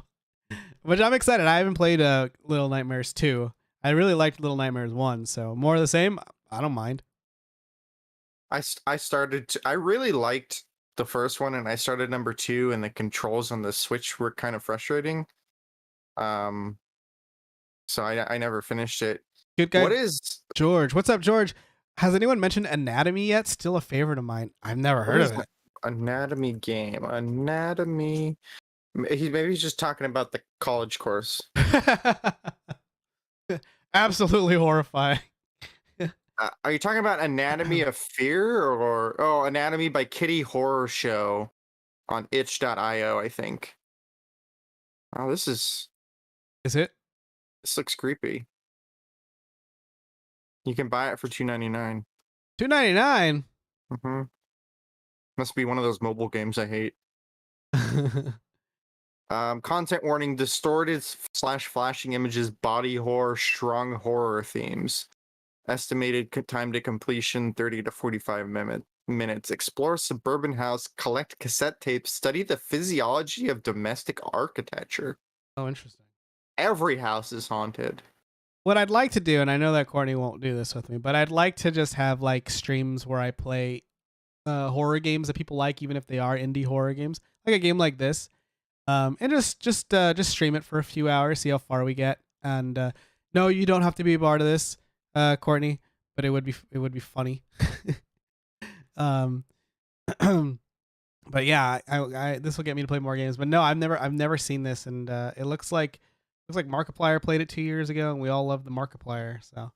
which I'm excited. I haven't played Little Nightmares 2. I really liked Little Nightmares 1, so more of the same. I don't mind. I really liked the first one, and I started number 2, and the controls on the Switch were kind of frustrating. So I never finished it. Good guy. What is George? What's up, George? Has anyone mentioned Anatomy yet? Still a favorite of mine. I've never heard of it. Anatomy game? Anatomy. Maybe he's just talking about the college course. Absolutely horrifying. Are you talking about Anatomy of Fear or Anatomy by Kitty Horror Show on itch.io, I think. Oh, Is it? This looks creepy. You can buy it for $2.99. $2.99. Mm-hmm. Must be one of those mobile games I hate. Content warning: distorted / flashing images, body horror, strong horror themes. Estimated time to completion 30 to 45 minutes. Explore suburban house, collect cassette tapes, study the physiology of domestic architecture. Oh, interesting. Every house is haunted. What I'd like to do, and I know that Courtney won't do this with me, but I'd like to just have like streams where I play horror games that people like, even if they are indie horror games, like a game like this, and just stream it for a few hours, see how far we get. And no, you don't have to be a part of this, Courtney, but it would be funny. But yeah, I this will get me to play more games. But no, I've never seen this, and it looks like Markiplier played it 2 years ago, and we all love the Markiplier. So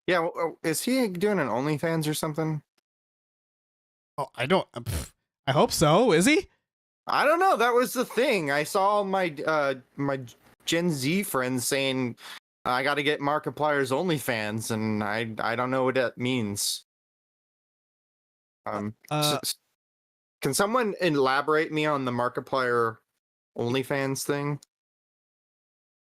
yeah, well, is he doing an OnlyFans or something? oh, I hope so. Is he? I don't know. That was the thing. I saw my my Gen Z friends saying I got to get Markiplier's OnlyFans, and I don't know what that means. Can someone elaborate me on the Markiplier OnlyFans thing?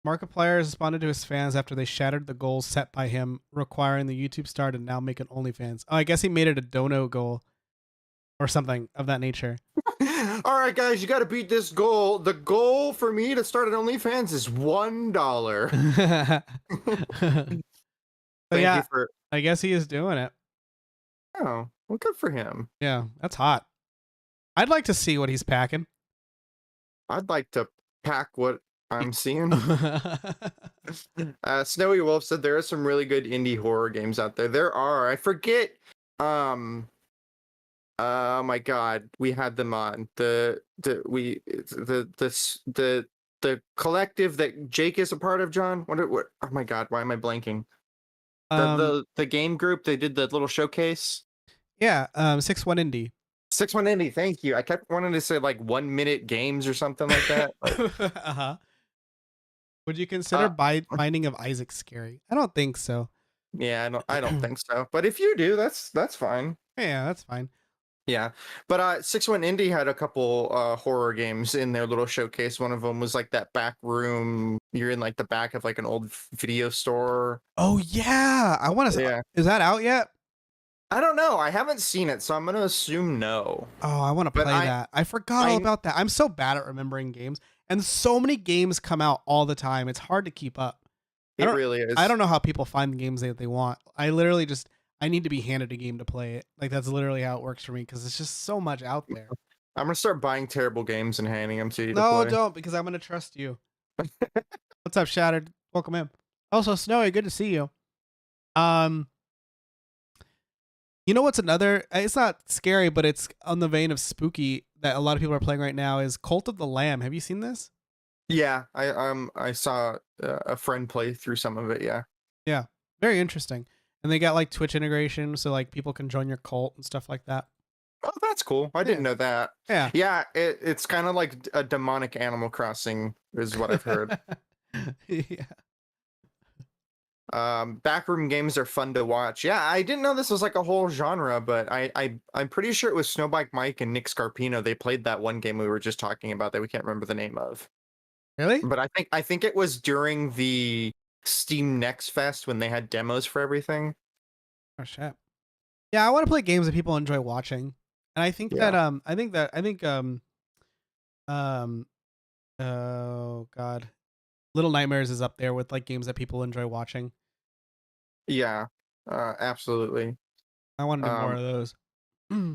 Markiplier responded to his fans after they shattered the goals set by him, requiring the YouTube star to now make an OnlyFans. Oh, I guess he made it a dono goal or something of that nature. All right, guys, you got to beat this goal. The goal for me to start an OnlyFans is $1. But yeah, I guess he is doing it. Oh, well, good for him. Yeah, that's hot. I'd like to see what he's packing. I'd like to pack what I'm seeing. Snowy Wolf said there are some really good indie horror games out there. There are. I forget. Oh my god, we had them on the collective that Jake is a part of. John, what? Oh my god, why am I blanking? The game group, they did the little showcase. Yeah, 6-1 Indie. 6-1 Indie, thank you. I kept wanting to say like 1 minute games or something like that. Uh-huh. Would you consider Binding of Isaac scary? I don't think so. Yeah, I don't think so. But if you do, that's fine. Yeah, that's fine. Yeah, but 6-1 Indie had a couple horror games in their little showcase. One of them was like that back room. You're in like the back of like an old video store. Oh yeah, I want to. Yeah. Is that out yet? I don't know. I haven't seen it, so I'm gonna assume no. Oh, I want to play that. I forgot all about that. I'm so bad at remembering games, and so many games come out all the time. It's hard to keep up. It really is. I don't know how people find the games that they want. I literally just I need to be handed a game to play it. Like that's literally how it works for me because it's just so much out there. I'm gonna start buying terrible games and handing them to you to No, play. don't because I'm gonna trust you. What's up, Shattered? Welcome in. Also, Snowy, good to see you. You know what's another? It's not scary, but it's on the vein of spooky that a lot of people are playing right now. Is Cult of the Lamb? Have you seen this? Yeah, I saw a friend play through some of it. Yeah. Yeah, very interesting. And they got like Twitch integration, so like people can join your cult and stuff like that. Oh, that's cool. I didn't know that. Yeah. Yeah, it's kind of like a demonic Animal Crossing, is what I've heard. Yeah. Backroom games are fun to watch. Yeah, I didn't know this was like a whole genre, but I'm pretty sure it was Snowbike Mike and Nick Scarpino. They played that one game we were just talking about that we can't remember the name of. Really? But I think it was during the Steam Next Fest when they had demos for everything. Oh shit. Yeah, I want to play games that people enjoy watching. And I think Yeah. that oh god. Little Nightmares is up there with like games that people enjoy watching. Yeah, absolutely. I want to do more of those.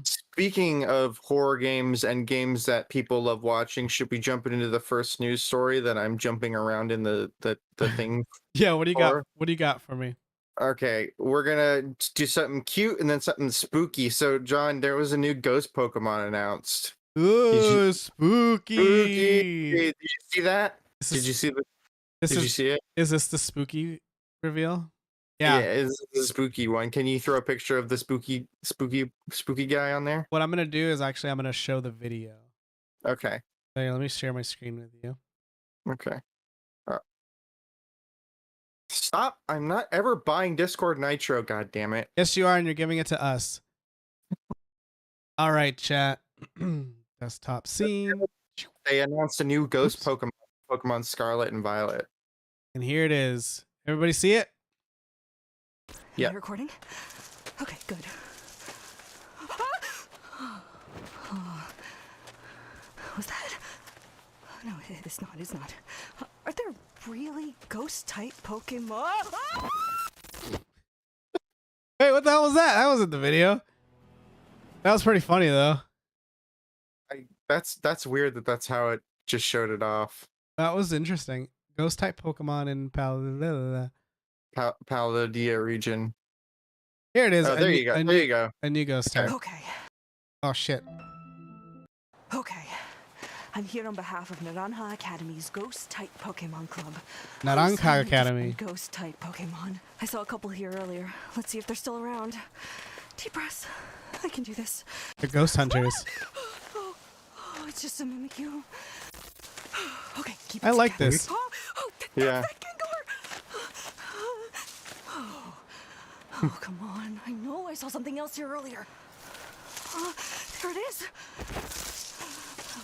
Speaking of horror games and games that people love watching, should we jump into the first news story that I'm jumping around in the thing? Yeah, what do you got? for? What do you got for me? Okay, we're gonna do something cute and then something spooky. So, John, there was a new ghost Pokemon announced. Ooh, spooky. Did you see that? Did you see it? Is this the spooky reveal? Yeah, Yeah. it's the spooky one. Can you throw a picture of the spooky guy on there? What I'm gonna do is actually I'm gonna show the video. Okay. Hey, let me share my screen with you. Okay. Stop! I'm not ever buying Discord Nitro. God damn it! Yes, you are, and you're giving it to us. All right, chat. Desktop scene. They announced a new ghost Pokemon, Pokemon Scarlet and Violet. And here it is. Everybody see it? Yeah. Am I recording? Okay, good. Was that? No, it's not. It's not. Are there really ghost-type Pokemon? Hey, what the hell was that? That wasn't the video. That was pretty funny though. That's weird that that's how it just showed it off. That was interesting. Ghost type Pokemon in Paldea region. Here it is. Oh, there you go. There you go. A new ghost type. Okay. Oh shit. Okay. I'm here on behalf of Naranja Academy's Ghost-type Pokemon Club. Naranja Academy. Ghost-type Pokemon. I saw a couple here earlier. Let's see if they're still around. Deep breaths. I can do this. They're ghost hunters. Oh, it's just a Mimikyu. Okay, keep it I like together. this. Yeah. That Gengar. Oh, come on. I know I saw something else here earlier. There it is.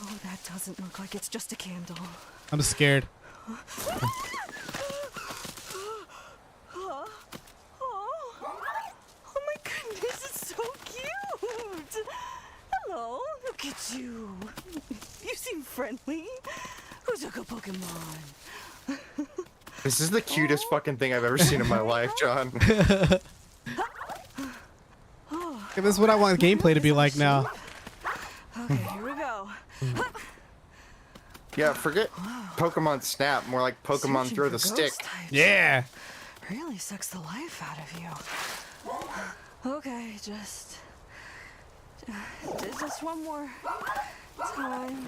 Oh, that doesn't look like it's just a candle. I'm scared. Oh my goodness, it's so cute! Hello, look at you. You seem friendly. Who took a Pokemon? This is the cutest fucking thing I've ever seen in my life, John. This is what I want gameplay to be like now. Okay, here we go. Yeah, forget Pokemon Snap, more like Pokemon Searching Throw for the ghost Stick. types. Yeah. Really sucks the life out of you. Okay, just one more time.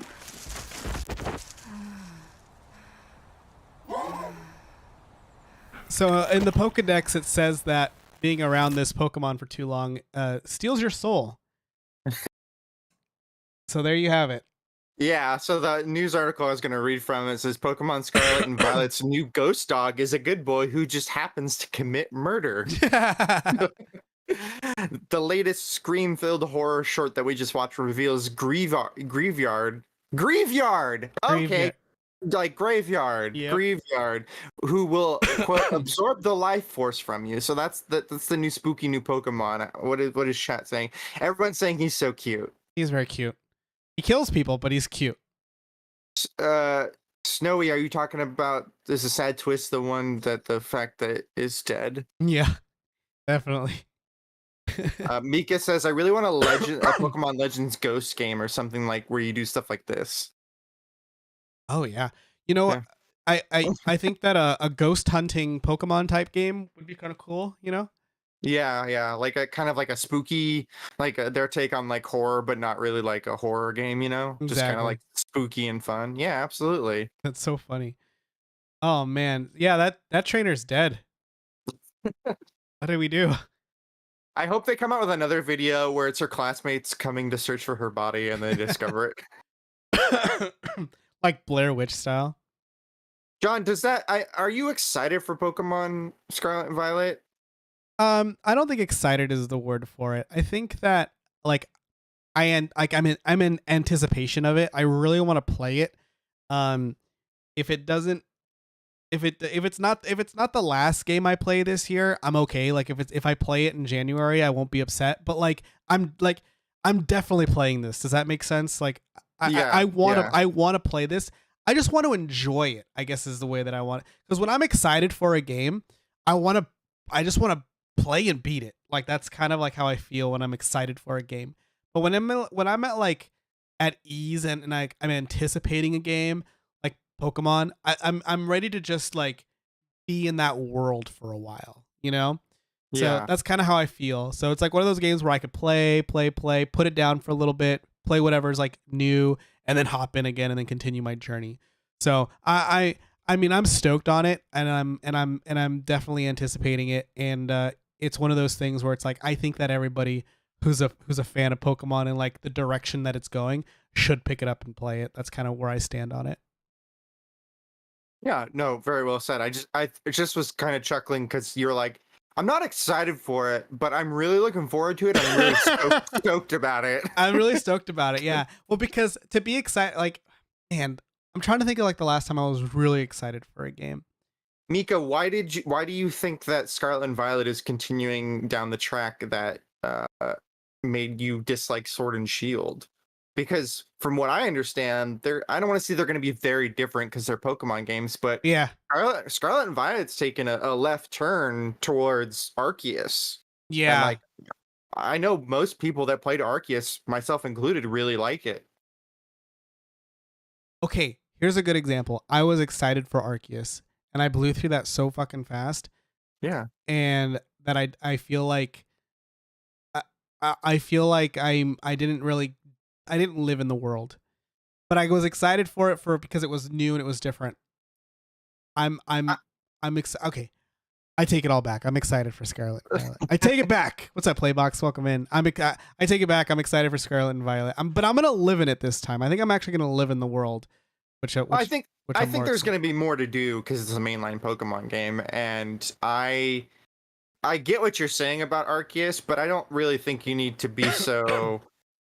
So in the Pokedex, it says that being around this Pokemon for too long steals your soul. So there you have it. Yeah, so the news article I was going to read from it says Pokemon Scarlet and Violet's new ghost dog is a good boy who just happens to commit murder. The latest scream-filled horror short that we just watched reveals Graveyard. Okay. Like graveyard, Yep. Graveyard, who will quote absorb the life force from you. So that's the new spooky new Pokemon. What is chat saying? Everyone's saying he's so cute. He's very cute. He kills people, but he's cute. Snowy, are you talking about this is a sad twist, the one that the fact that it is dead? Yeah, definitely. Mika says, I really want a Pokemon Legends Ghost game or something like where you do stuff like this. Oh yeah. You know, Yeah. I think that a ghost hunting Pokemon type game would be kind of cool, you know? Yeah, like a kind of like a spooky, like their take on like horror, but not really like a horror game, just kind of Exactly. like spooky and fun. Yeah, absolutely. That's so funny. Oh man. Yeah, that trainer's dead. What did we do? I hope they come out with another video where it's her classmates coming to search for her body and they discover it. Like Blair Witch style. John, are you excited for Pokemon Scarlet and Violet? I don't think excited is the word for it. I think that like I'm in anticipation of it. I really want to play it. Um if it doesn't if it's not the last game I play this year, I'm okay. Like if I play it in January, I won't be upset. But I'm definitely playing this. Does that make sense? Like I want to yeah. I want to play this. I just want to enjoy it, I guess is the way that I want it. Because when I'm excited for a game, I just want to play and beat it. Like that's kind of like how I feel when I'm excited for a game. But when I'm at like at ease and I'm anticipating a game like Pokemon, I'm ready to just like be in that world for a while, you know? So Yeah. that's kind of how I feel. So it's like one of those games where I could play, put it down for a little bit, play whatever's like new, and then hop in again and then continue my journey. So I mean I'm stoked on it, and I'm definitely anticipating it. And it's one of those things where it's like I think that everybody who's a fan of Pokemon and like the direction that it's going should pick it up and play it. That's kind of where I stand on it. Yeah, no, very well said. I just was kind of chuckling because you're like, I'm not excited for it, but I'm really looking forward to it. I'm really stoked about it. I'm really stoked about it. Yeah. Well, because to be excited, like, man, I'm trying to think of like the last time I was really excited for a game. Mika, why do you think that Scarlet and Violet is continuing down the track that made you dislike Sword and Shield? Because from what I understand, I don't want to say they're going to be very different because they're Pokemon games, but Yeah. Scarlet and Violet's taken a left turn towards Arceus. And Yeah. like I know most people that played Arceus, myself included, really like it. Okay. Here's a good example. I was excited for Arceus and I blew through that so fucking fast. Yeah. And that I feel like I feel like I didn't live in the world, but I was excited for it because it was new and it was different. I'm I, okay. I take it all back. I'm excited for Scarlet and Violet. I take it back. What's that, Playbox? Welcome in. I take it back. I'm excited for Scarlet and Violet. But I'm gonna live in it this time. I think I'm actually gonna live in the world, I think I'm there's excited. going to be more to do because it's a mainline Pokemon game, and I get what you're saying about Arceus, but I don't really think you need to be so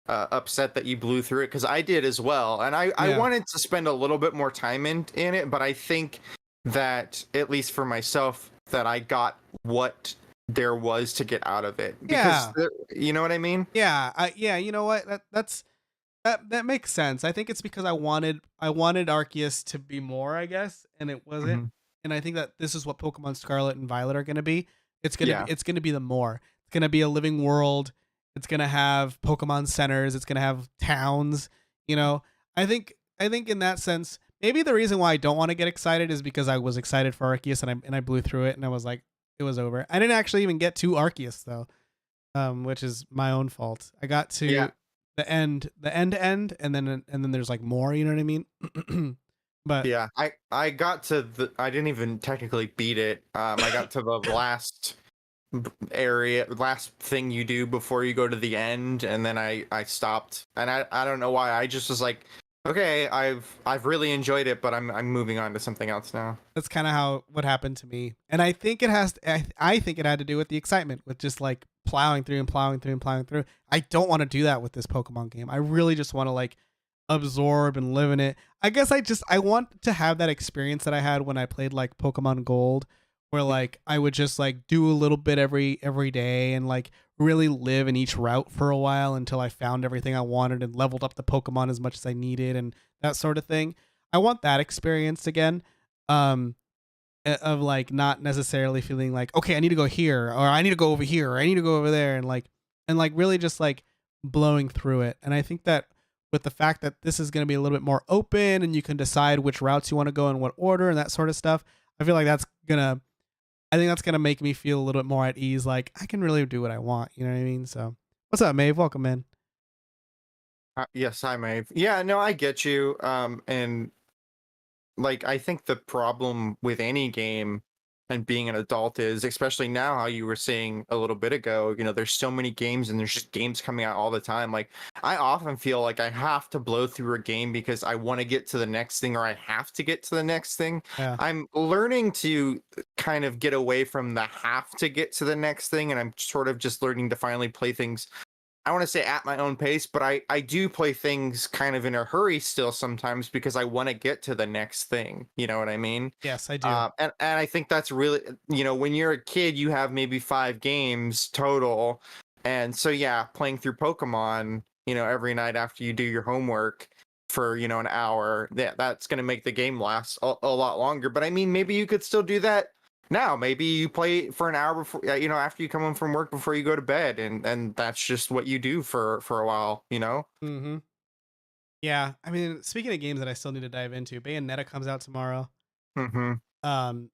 upset that you blew through it because I did as well, and I Yeah. wanted to spend a little bit more time in it, but I think that at least for myself that I got what there was to get out of it because you know what I mean? Yeah. Yeah. You know what? That makes sense. I think it's because I wanted Arceus to be more, I guess, and it wasn't. Mhm. And I think that this is what Pokemon Scarlet and Violet are going to be. Yeah. It's going to be the more. It's going to be a living world. It's going to have Pokemon centers. It's going to have towns. You know, I think in that sense, maybe the reason why I don't want to get excited is because I was excited for Arceus and I blew through it and I was like, it was over. I didn't actually even get to Arceus though, which is my own fault. I got to Yeah. the end, and then there's like more. You know what I mean? But Yeah, I got to I didn't even technically beat it. I got to the last last thing you do before you go to the end, and then I stopped, and I don't know why. I just was like, okay, I've really enjoyed it, but I'm moving on to something else now. that's kind of what happened to me, and I think it has. I think it had to do with the excitement, with just like plowing through and plowing through and plowing through. I don't want to do that with this Pokemon game. I really just want to like absorb and live in it. I guess I want to have that experience that I had when I played like Pokemon Gold, where like I would just like do a little bit every day and like really live in each route for a while until I found everything I wanted and leveled up the Pokemon as much as I needed and that sort of thing. I want that experience again. Um, of like not necessarily feeling like, okay, I need to go here, or I need to go over here, or I need to go over there, and like really just like blowing through it. And I think that with the fact that this is going to be a little bit more open and you can decide which routes you want to go in what order and that sort of stuff, I feel like I think that's gonna make me feel a little bit more at ease. Like I can really do what I want. You know what I mean? So, what's up, Maeve? Welcome in. Yes, hi, Maeve. Yeah, no, I get you. And like, I think the problem with any game and being an adult is, especially now, how you were saying a little bit ago, there's so many games and there's just games coming out all the time. Like, I often feel like I have to blow through a game because I want to get to the next thing, or I have to get to the next thing. Yeah. I'm learning to kind of get away from the have to get to the next thing, and I'm sort of just learning to finally play things, I want to say, at my own pace, but I do play things kind of in a hurry still sometimes because I want to get to the next thing. You know what I mean? Yes, I do. And I think that's really, when you're a kid, you have maybe 5 games total. And so, yeah, playing through Pokemon, every night after you do your homework for, an hour, that's going to make the game last a lot longer. But I mean, maybe you could still do that now. Maybe you play for an hour before, after you come home from work, before you go to bed, and that's just what you do for a while. Mm-hmm. Yeah. I mean, speaking of games that I still need to dive into, Bayonetta comes out tomorrow. Mm-hmm. Um,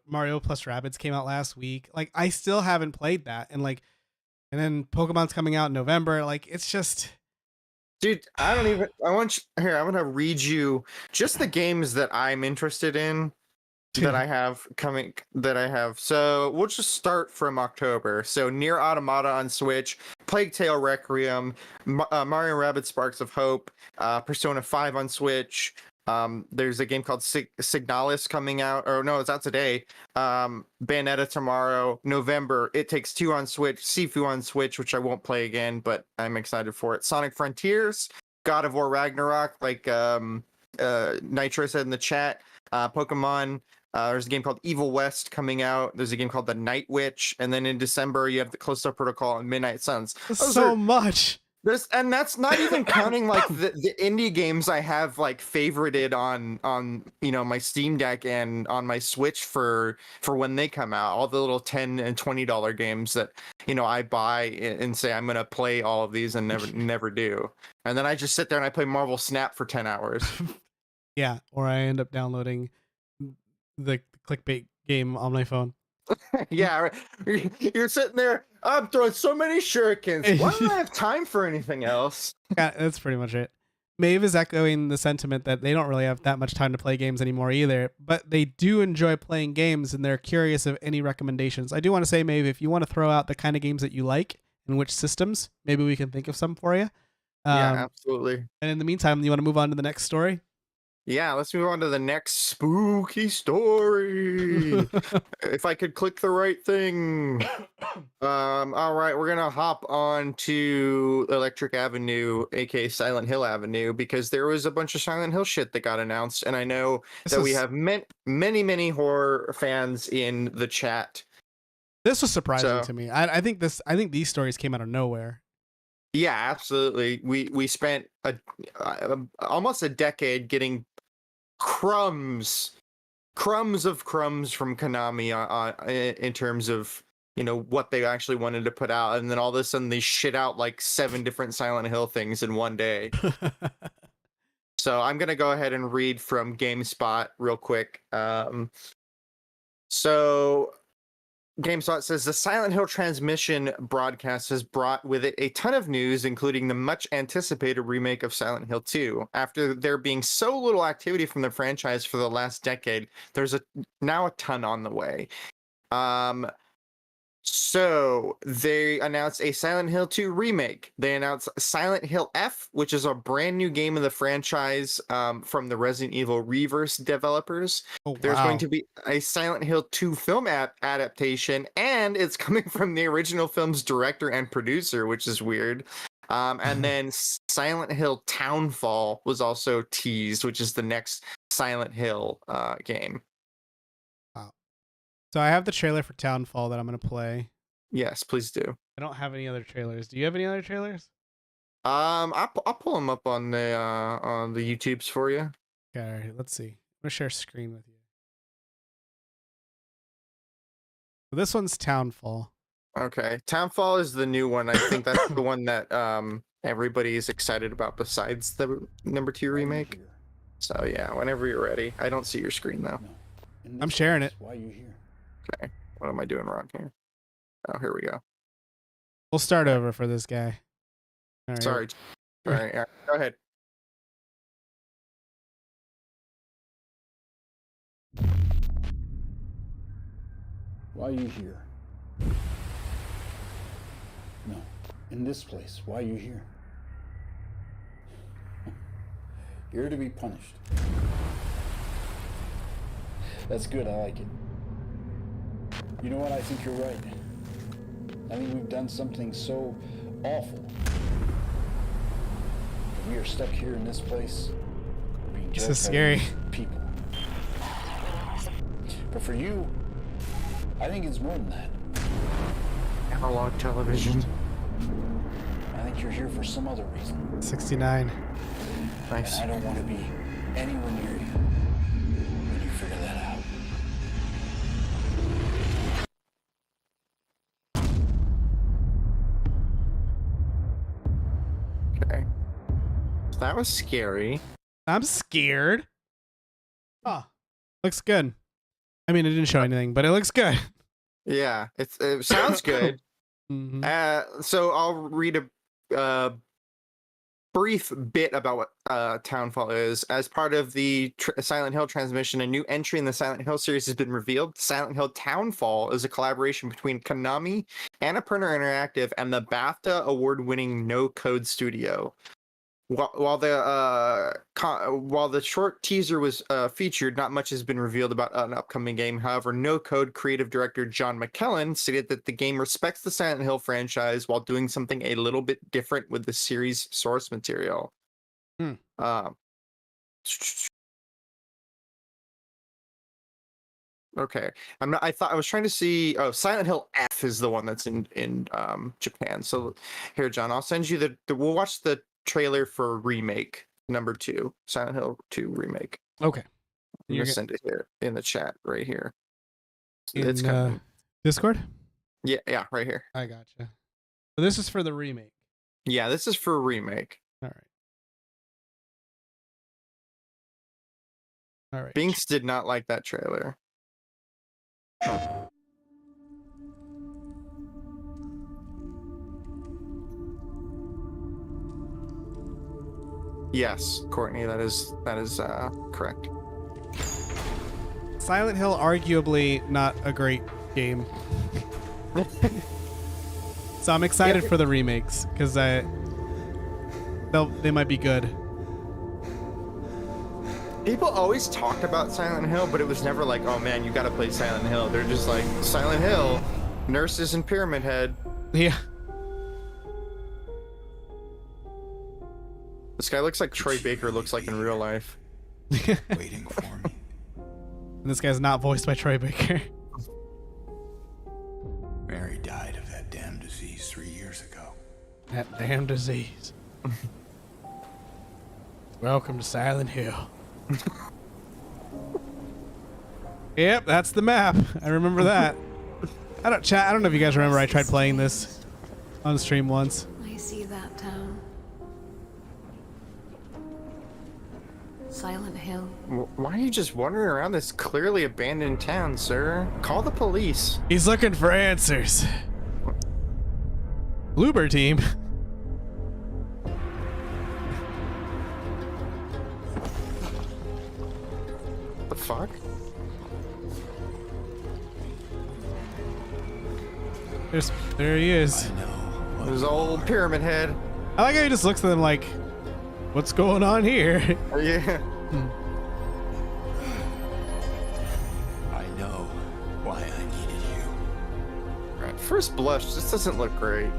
Mario plus Rabbids came out last week. Like, I still haven't played that, and and then Pokemon's coming out in November. Like, it's just. Dude, I don't even. I want you, here. I'm gonna read you just the games that I'm interested in that I have coming. That I have. So we'll just start from October. So Near Automata on Switch, Plague Tale Requiem, Mario & Rabbids Sparks of Hope, Persona 5 on Switch. There's a game called Signalis coming out, or no, it's out today. Bayonetta tomorrow. November, It Takes Two on Switch, Sifu on Switch, which I won't play again, but I'm excited for it. Sonic Frontiers, God of War Ragnarok, like Nitro said in the chat. Pokemon. There's a game called Evil West coming out. There's a game called The Night Witch, and then in December you have the Callisto Protocol and Midnight Suns. So much. And that's not even counting like the indie games I have like favorited on my Steam Deck and on my Switch for when they come out. All the little $10 and $20 games that I buy and say I'm gonna play all of these and never do. And then I just sit there and I play Marvel Snap for 10 hours. Yeah, or I end up downloading the clickbait game on my phone. Yeah, you're sitting there. I'm throwing so many shurikens. Why don't I have time for anything else? Yeah, that's pretty much it. Maeve is echoing the sentiment that they don't really have that much time to play games anymore either, but they do enjoy playing games and they're curious of any recommendations. I do want to say, Maeve, if you want to throw out the kind of games that you like and which systems, maybe we can think of some for you. Yeah, absolutely. And in the meantime, you want to move on to the next story? Yeah, let's move on to the next spooky story. If I could click the right thing. All right, we're gonna hop on to Electric Avenue, aka Silent Hill Avenue, because there was a bunch of Silent Hill shit that got announced, and I know we have many horror fans in the chat. This was surprising to me. I think these stories came out of nowhere. Yeah, absolutely. We spent almost a decade getting crumbs of crumbs from Konami in terms of what they actually wanted to put out, and then all of a sudden they shit out like 7 different Silent Hill things in one day. So I'm gonna go ahead and read from GameSpot real quick. So GameSpot says the Silent Hill transmission broadcast has brought with it a ton of news, including the much anticipated remake of Silent Hill 2. After there being so little activity from the franchise for the last decade, there's now a ton on the way. So they announced a Silent Hill 2 remake. They announced Silent Hill F, which is a brand new game of the franchise from the Resident Evil Reverse developers. Oh, wow. There's going to be a Silent Hill 2 film adaptation, and it's coming from the original film's director and producer, which is weird. And then Silent Hill Townfall was also teased, which is the next Silent Hill game. So I have the trailer for Townfall that I'm going to play. Yes, please do. I don't have any other trailers. Do you have any other trailers? I'll pull them up on the YouTubes for you. Okay, all right, let's see. I'm gonna share screen with you. So this one's Townfall. Okay, Townfall is the new one. I think that's the one that everybody is excited about besides the #2 remake. So yeah, whenever you're ready. I don't see your screen though. I'm sharing it. Why are you here? Okay, what am I doing wrong here? Oh, here we go. We'll start over for this guy. All right. Sorry. All right, go ahead. Why are you here? No, in this place. Why are you here? You're to be punished. That's good, I like it. You know what, I think you're right. I think we've done something so awful. We are stuck here in this place, being This judged is by scary. these people. But for you, I think it's more than that. Analog television. I think you're here for some other reason. 69. Nice. And I don't want to be anywhere near you when you figure that out. Okay. That was scary. I'm scared. Oh, looks good. I mean, it didn't show anything, but it looks good. Yeah, it sounds good. Mhm. So I'll read a brief bit about what Townfall is. As part of the Silent Hill transmission, a new entry in the Silent Hill series has been revealed. Silent Hill Townfall is a collaboration between Konami, Annapurna Interactive, and the BAFTA award-winning No Code Studio. While the short teaser was featured, not much has been revealed about an upcoming game. However, No Code creative director John McKellen stated that the game respects the Silent Hill franchise while doing something a little bit different with the series' source material. Okay, I was trying to see. Oh, Silent Hill F is the one that's in Japan. So here, John, I'll send you we'll watch the trailer for remake #2, Silent Hill 2 remake. Okay. I'm gonna send it here in the chat right here. It's coming. Discord? Yeah, right here. I gotcha. So this is for the remake. Yeah, this is for a remake. All right. All right. Binks did not like that trailer. Yes, Courtney, that is correct. Silent Hill, arguably not a great game. So I'm excited for the remakes because they might be good. People always talked about Silent Hill, but it was never like, oh man, you gotta play Silent Hill. They're just like, Silent Hill, nurses and Pyramid Head. Yeah. This guy looks like Troy Baker looks like in real life. Waiting for me. And this guy's not voiced by Troy Baker. Mary died of that damn disease 3 years ago. That damn disease. Welcome to Silent Hill. Yep, that's the map. I remember that. I don't know if you guys remember I tried playing this on stream once. I see that town. Silent Hill. Why are you just wandering around this clearly abandoned town, sir? Call the police. He's looking for answers. Bloober team. The fuck? There he is. There's old Pyramid Head. I like how he just looks at them like, what's going on here? Yeah. I know why I needed you. At first blush, this doesn't look great.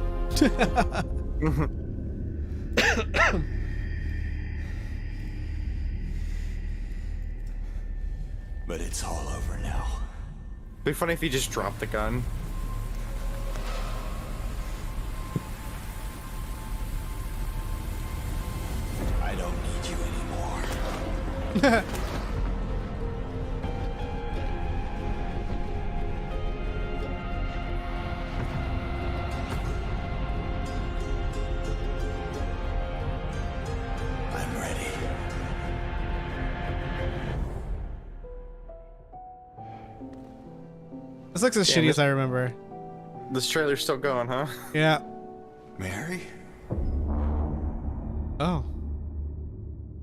But it's all over now. It'd be funny if he just dropped the gun. I don't need you anymore. I'm ready. This looks as Damn shitty it. as I remember. This trailer's still going, huh? Yeah. Mary? Oh.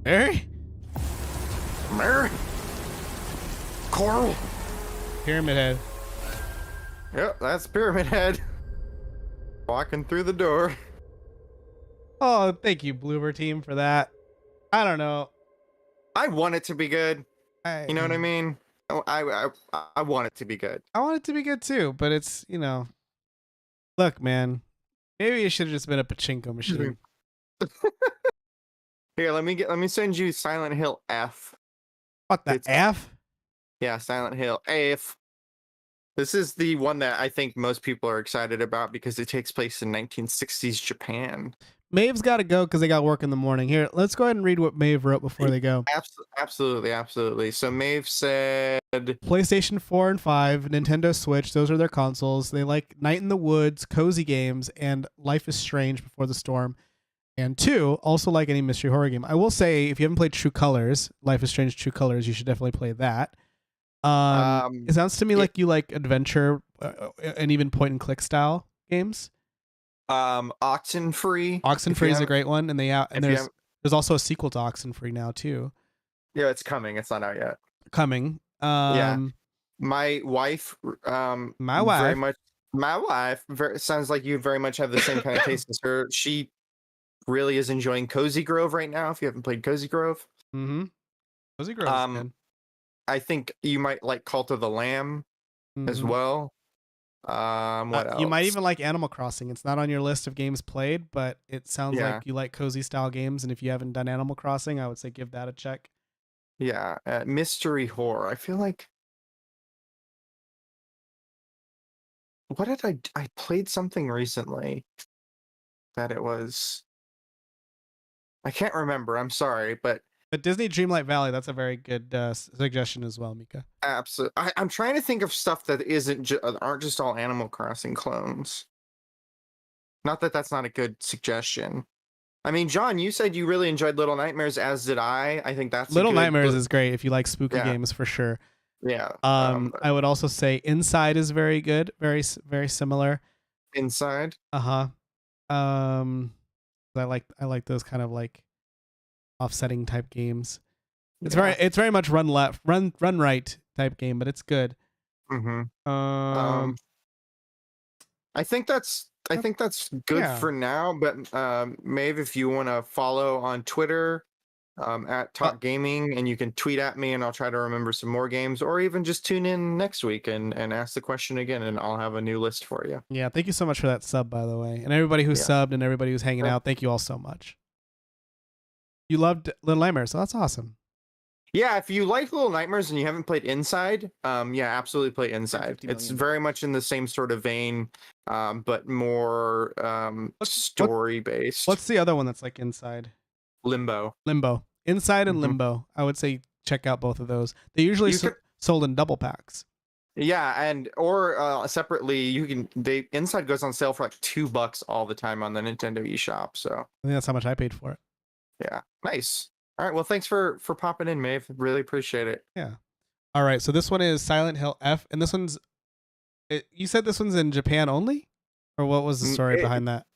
Mary? Mary. Coral. Pyramid Head. Yep, that's Pyramid Head. Walking through the door. Oh, thank you, Bloober team, for that. I don't know. I want it to be good. You know what I mean? I want it to be good. I want it to be good too, but it's, you know. Look, man. Maybe it should have just been a pachinko machine. Here, let me send you Silent Hill F. What the It's- F? Yeah, Silent Hill F. This is the one that I think most people are excited about because it takes place in 1960s Japan. Maeve's got to go because they got work in the morning. Here, let's go ahead and read what Maeve wrote before they go. Absolutely. So Maeve said, PlayStation 4 and 5, Nintendo Switch, those are their consoles. They like Night in the Woods, cozy games, and Life is Strange Before the Storm. And 2, also like any mystery horror game. I will say, if you haven't played True Colors, Life is Strange True Colors, you should definitely play that. It sounds to me like you like adventure and even point and click style games. Oxenfree. Oxenfree is a great one, and there's also a sequel to Oxenfree now too. Yeah, it's coming. It's not out yet. Coming. My wife. Very much. My wife sounds like you very much have the same kind of taste as her. She really is enjoying Cozy Grove right now. If you haven't played Cozy Grove, Cozy Grove is good. I think you might like Cult of the Lamb as well. What else? You might even like Animal Crossing. It's not on your list of games played, but it sounds like you like cozy style games. And if you haven't done Animal Crossing, I would say give that a check. Yeah, mystery horror. I feel like what did I played something recently that it was. I can't remember. I'm sorry, but Disney Dreamlight Valley, that's a very good suggestion as well, Mika. absolutely. I'm trying to think of stuff that aren't just all Animal Crossing clones. Not that that's not a good suggestion. I mean, John, you said you really enjoyed Little Nightmares, as did I. I think that's Little Nightmares is great if you like spooky games for sure. Yeah. I would also say Inside is very good, very similar. Inside. I like those kind of like offsetting type games. It's very much run left, run right type game, but it's good. I think that's good for now. But Maeve, if you want to follow on Twitter at Talk Gaming, and you can tweet at me, and I'll try to remember some more games, or even just tune in next week and ask the question again, and I'll have a new list for you. Yeah, thank you so much for that sub, by the way, and everybody who subbed and everybody who's hanging out. Thank you all so much. You loved Little Nightmares, so that's awesome. Yeah, if you like Little Nightmares and you haven't played Inside, absolutely play Inside. It's very much in the same sort of vein, but more story based. What's the other one that's like Inside? Limbo. Inside and Limbo. I would say check out both of those. They usually sold in double packs. Yeah, and or separately, Inside goes on sale for like $2 all the time on the Nintendo eShop. So I think that's how much I paid for it. Yeah, nice. All right, well, thanks for popping in, Maeve. Really appreciate it. Yeah. All right, so this one is Silent Hill F, and this one's. You said this one's in Japan only, or what was the story behind that?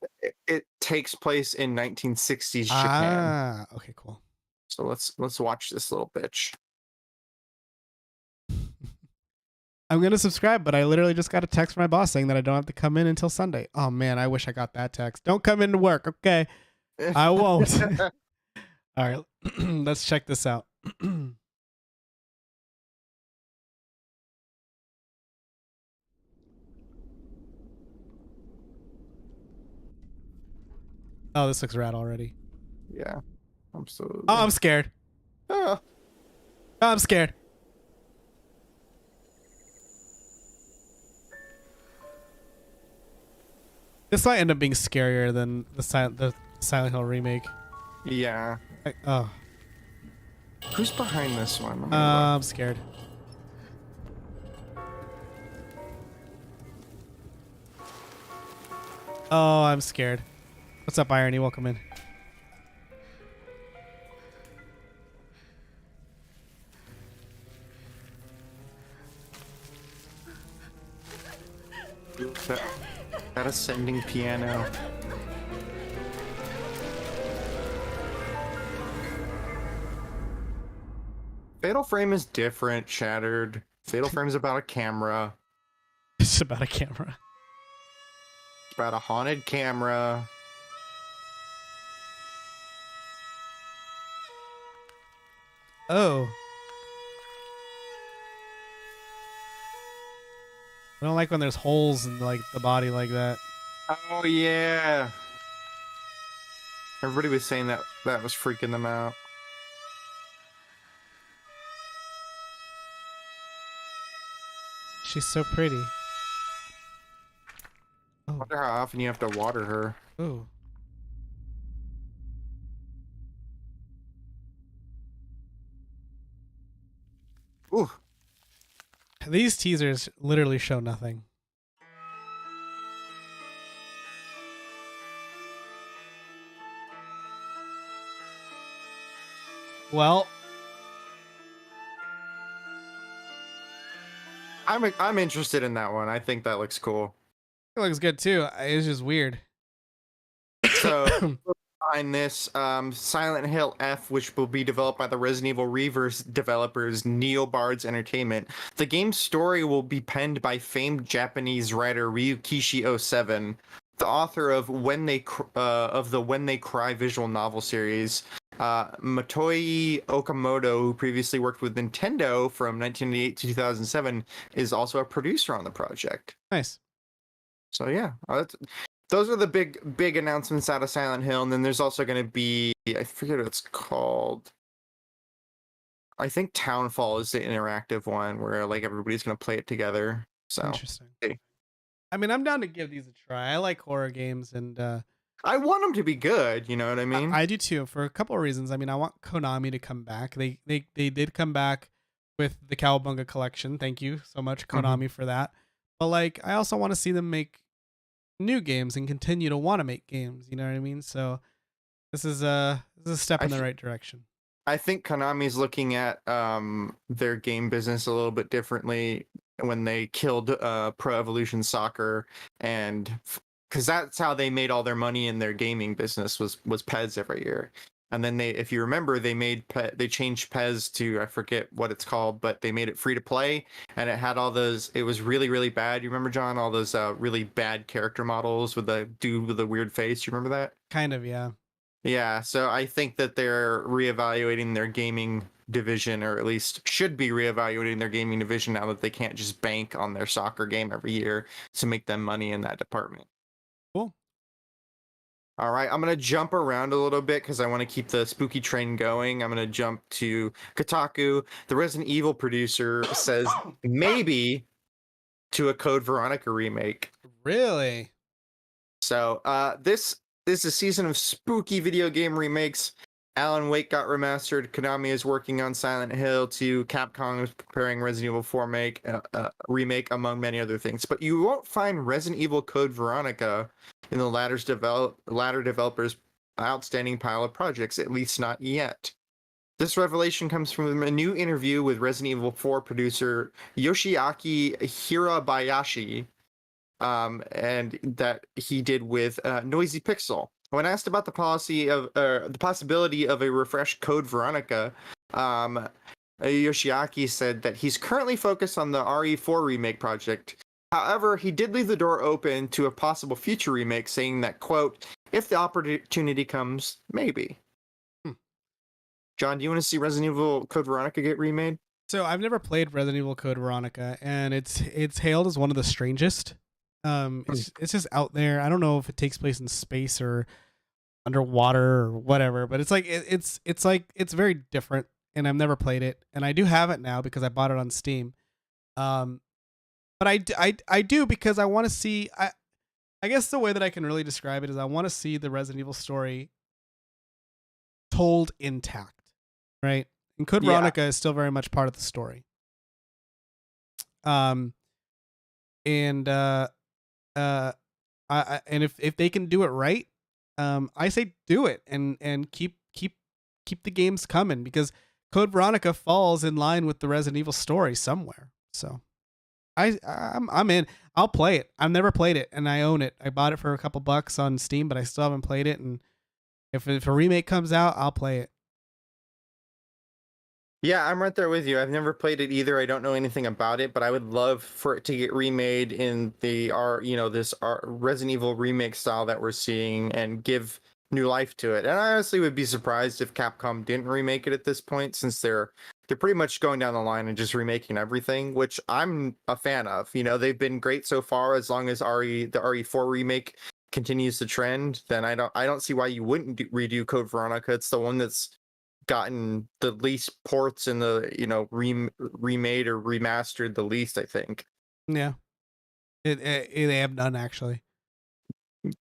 It takes place in 1960s Japan. Ah, okay, cool. So let's watch this little bitch. I'm gonna subscribe, but I literally just got a text from my boss saying that I don't have to come in until Sunday. Oh man, I wish I got that text. Don't come into work, okay? I won't. All right, let's check this out. Oh, this looks rad already. Yeah, absolutely. Oh, I'm scared. Oh. I'm scared. This might end up being scarier than the Silent Hill remake. Yeah. Who's behind this one? Let me look. I'm scared. Oh, I'm scared. What's up, Irony? Welcome in. That ascending piano. Fatal Frame is different, Shattered. Fatal Frame is about a camera. It's about a camera. It's about a haunted camera. Oh. I don't like when there's holes in like the body like that. Oh yeah. Everybody was saying that was freaking them out. She's so pretty. I Oh. wonder how often you have to water her. Ooh. Ooh. These teasers literally show nothing. Well, I'm interested in that one. I think that looks cool. it looks good too. It's just weird. So behind this, Silent Hill F, which will be developed by the Resident Evil Reverse developers Neobards Entertainment. The game's story will be penned by famed Japanese writer Ryukishi 07, the author of the When They Cry visual novel series. Motoi Okamoto, who previously worked with Nintendo from 1998 to 2007, is also a producer on the project. Nice. So yeah, those are the big announcements out of Silent Hill. And then there's also going to be, I forget what it's called. I think Townfall is the interactive one where like everybody's going to play it together. So Interesting. hey. I mean, I'm down to give these a try. I like horror games, and I want them to be good. You know what I mean? I do too, for a couple of reasons. I mean, I want Konami to come back. They did come back with the Cowabunga collection. Thank you so much, Konami, for that. But like, I also want to see them make new games and continue to want to make games. You know what I mean? So this is a step in the right direction. I think Konami's looking at their game business a little bit differently when they killed Pro Evolution Soccer, and because that's how they made all their money in their gaming business was PES every year. And then if you remember, they changed PES to, I forget what it's called, but they made it free to play, and it had all those. It was really, really bad. You remember, John, all those really bad character models with the dude with the weird face. You remember that? Kind of, yeah. Yeah. So I think that they're reevaluating their gaming division, or at least should be reevaluating their gaming division now that they can't just bank on their soccer game every year to make them money in that department. Cool. All right, I'm going to jump around a little bit because I want to keep the spooky train going. I'm going to jump to Kotaku. The Resident Evil producer says maybe to a Code Veronica remake. Really? So this is a season of spooky video game remakes. Alan Wake got remastered. Konami is working on Silent Hill 2. Capcom is preparing Resident Evil 4 remake, among many other things. But you won't find Resident Evil Code Veronica in the latter developers' outstanding pile of projects, at least not yet. This revelation comes from a new interview with Resident Evil 4 producer Yoshiaki Hirabayashi, and that he did with Noisy Pixel. When asked about the possibility of a refreshed Code Veronica, Yoshiaki said that he's currently focused on the RE4 remake project. However, he did leave the door open to a possible future remake, saying that, quote, if the opportunity comes, maybe. John, do you want to see Resident Evil Code Veronica get remade? So I've never played Resident Evil Code Veronica, and it's hailed as one of the strangest. It's just out there. I don't know if it takes place in space or underwater or whatever, but it's like it's very different, and I've never played it, and I do have it now because I bought it on Steam. But I do because I want to see. I guess the way that I can really describe it is I want to see the Resident Evil story told intact, right? And Code Yeah. Veronica is still very much part of the story. And and if they can do it right, I say do it and keep the games coming, because Code Veronica falls in line with the Resident Evil story somewhere. So I'm in. I'll play it. I've never played it, and I own it. I bought it for a couple bucks on Steam, but I still haven't played it. And if a remake comes out, I'll play it. Yeah, I'm right there with you. I've never played it either. I don't know anything about it, but I would love for it to get remade in the this Resident Evil remake style that we're seeing, and give new life to it. And I honestly would be surprised if Capcom didn't remake it at this point, since they're pretty much going down the line and just remaking everything, which I'm a fan of. They've been great so far. As long as the RE4 remake continues the trend, then I don't see why you wouldn't redo Code Veronica. It's the one that's gotten the least ports in the remade or remastered the least, I think. Yeah, they have none actually.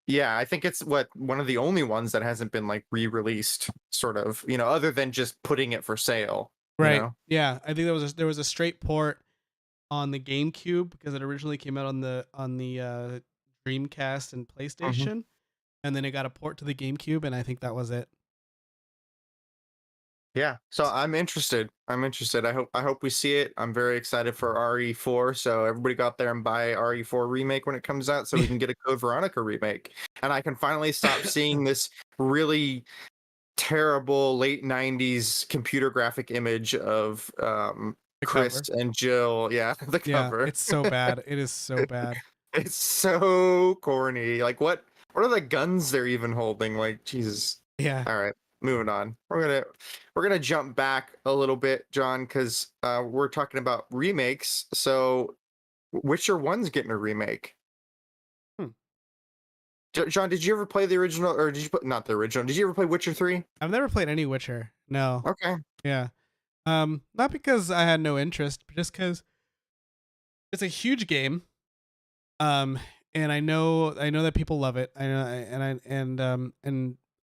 Yeah, I think it's one of the only ones that hasn't been like re-released, sort of, other than just putting it for sale. Right. Yeah, I think there was a straight port on the GameCube, because it originally came out on the Dreamcast and PlayStation, and then it got a port to the GameCube, and I think that was it. Yeah, so I'm interested. I hope we see it. I'm very excited for RE4. So everybody go out there and buy RE4 remake when it comes out, so we can get a Code Veronica remake, and I can finally stop seeing this really terrible late 90s computer graphic image of Chris and Jill. Yeah, the cover. Yeah, it's so bad. It is so bad. It's so corny. Like, what are the guns they're even holding? Like, Jesus. Yeah. All right, moving on. We're gonna jump back a little bit, John, because we're talking about remakes. So Witcher 1's getting a remake. John, did you ever play the original, or did you put not the original? Did you ever play Witcher 3? I've never played any Witcher. No. Okay. Yeah. Not because I had no interest, but just because it's a huge game. And I know that people love it. I know, and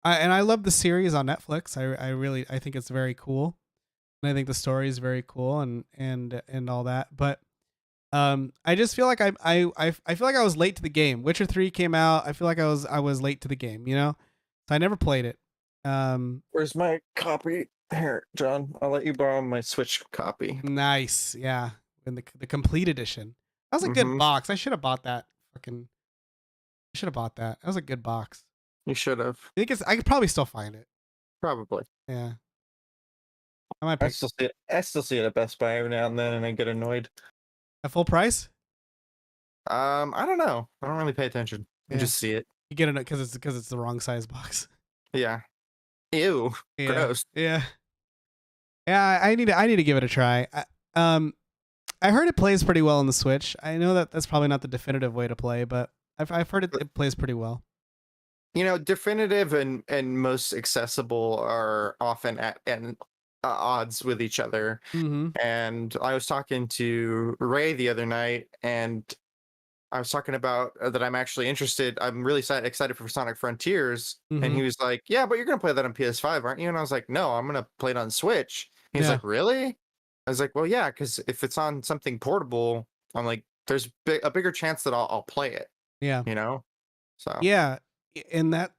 I love the series on Netflix. I think it's very cool, and I think the story is very cool, and all that. But I just feel like I feel like I was late to the game. Witcher 3 came out. I feel like I was late to the game. So I never played it. Where's my copy? Here, John, I'll let you borrow my Switch copy. Nice, yeah, and the complete edition. That was a good box. I should have bought that. I should have bought that. That was a good box. You should have. I could probably still find it. Probably. Yeah. I still see it at Best Buy every now and then, and I get annoyed. At full price? I don't know. I don't really pay attention. I just see it. You get it because it's the wrong size box. Yeah. Ew. Yeah. Gross. Yeah. Yeah. I need to give it a try. I heard it plays pretty well on the Switch. I know that that's probably not the definitive way to play, but I've heard it plays pretty well. Definitive and most accessible are often at odds with each other. And I was talking to Ray the other night, and I was talking about that I'm actually interested. I'm really excited for Sonic Frontiers. And he was like, yeah, but you're going to play that on PS5, aren't you? And I was like, no, I'm going to play it on Switch. He's like, really? I was like, well, yeah, because if it's on something portable, I'm like, there's a bigger chance that I'll play it. Yeah. So. Yeah. And that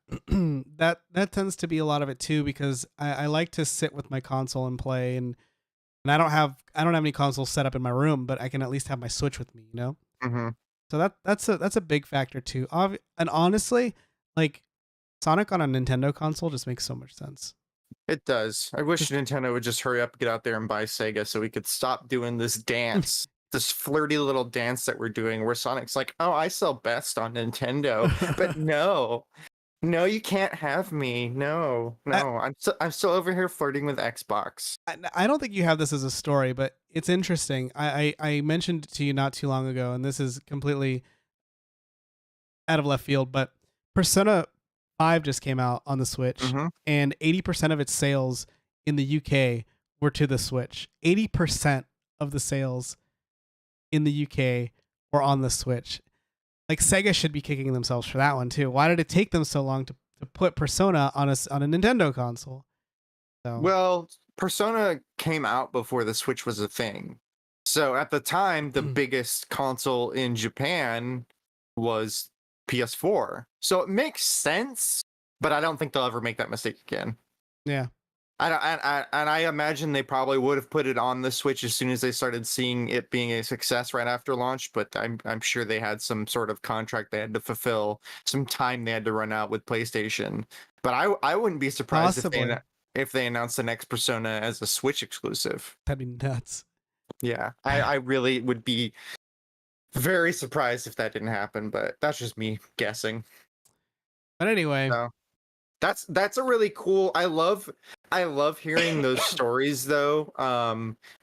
that tends to be a lot of it too, because I like to sit with my console and play, and I don't have any consoles set up in my room, but I can at least have my Switch with me, So that's a big factor too. And honestly, like, Sonic on a Nintendo console just makes so much sense. It does. I wish Nintendo would just hurry up, get out there and buy Sega, so we could stop doing this dance. This flirty little dance that we're doing, where Sonic's like, oh, I sell best on Nintendo. But no, you can't have me. No, I'm still over here flirting with Xbox. I don't think you have this as a story, but it's interesting. I mentioned to you not too long ago, and this is completely out of left field, but Persona 5 just came out on the Switch, and 80% of its sales in the UK were to the Switch. 80% of the sales in the UK were on the Switch. Like, Sega should be kicking themselves for that one too. Why did it take them so long to put Persona on a Nintendo console? So. Well, Persona came out before the Switch was a thing. So at the time, the biggest console in Japan was PS4. So it makes sense, but I don't think they'll ever make that mistake again. Yeah. I imagine they probably would have put it on the Switch as soon as they started seeing it being a success right after launch. But I'm sure they had some sort of contract they had to fulfill, some time they had to run out with PlayStation. But I wouldn't be surprised if they announced the next Persona as a Switch exclusive. That'd be nuts. Yeah, I really would be very surprised if that didn't happen. But that's just me guessing. But anyway. So. That's a really cool. I love hearing those stories though.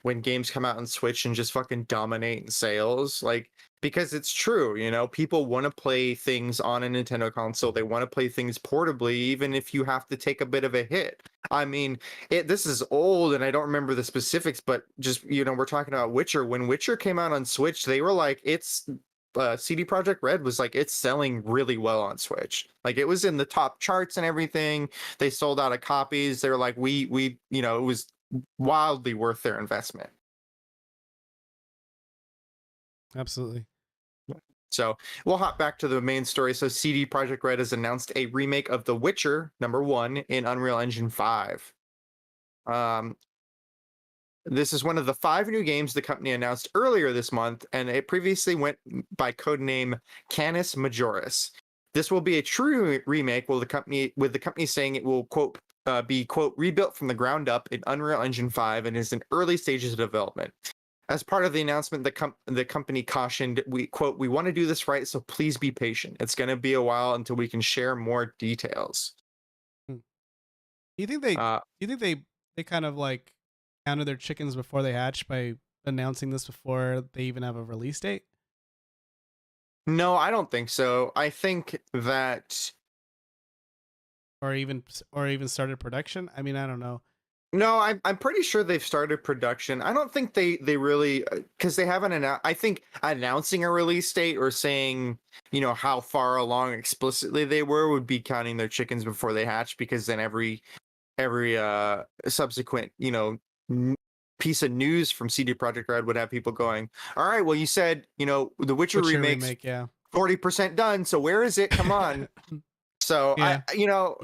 When games come out on Switch and just fucking dominate in sales, like, because it's true, you know, people want to play things on a Nintendo console. They want to play things portably, even if you have to take a bit of a hit. I mean, this is old and I don't remember the specifics, but just, you know, we're talking about Witcher. When Witcher came out on Switch, they were like, CD Projekt Red was like, it's selling really well on Switch. Like, it was in the top charts and everything. They sold out of copies. They were like, we you know, it was wildly worth their investment. Absolutely. So we'll hop back to the main story. So CD Projekt Red has announced a remake of The Witcher #1 in Unreal Engine 5. This is one of the 5 new games the company announced earlier this month, and it previously went by codename Canis Majoris. This will be a true remake, with the company saying it will be rebuilt from the ground up in Unreal Engine 5 and is in early stages of development. As part of the announcement, the company cautioned, we want to do this right, so please be patient. It's going to be a while until we can share more details. Do you think they kind of like counted their chickens before they hatch by announcing this before they even have a release date? No, I don't think so. I think that, or even started production. I mean, I don't know. No, I'm pretty sure they've started production. I don't think they really, because they haven't announced. I think announcing a release date or saying, you know, how far along explicitly they were would be counting their chickens before they hatch, because then every subsequent, you know, piece of news from CD Projekt Red would have people going, all right, well, you said, you know, the Witcher remake, yeah, 40% done, so where is it? Come on. So yeah.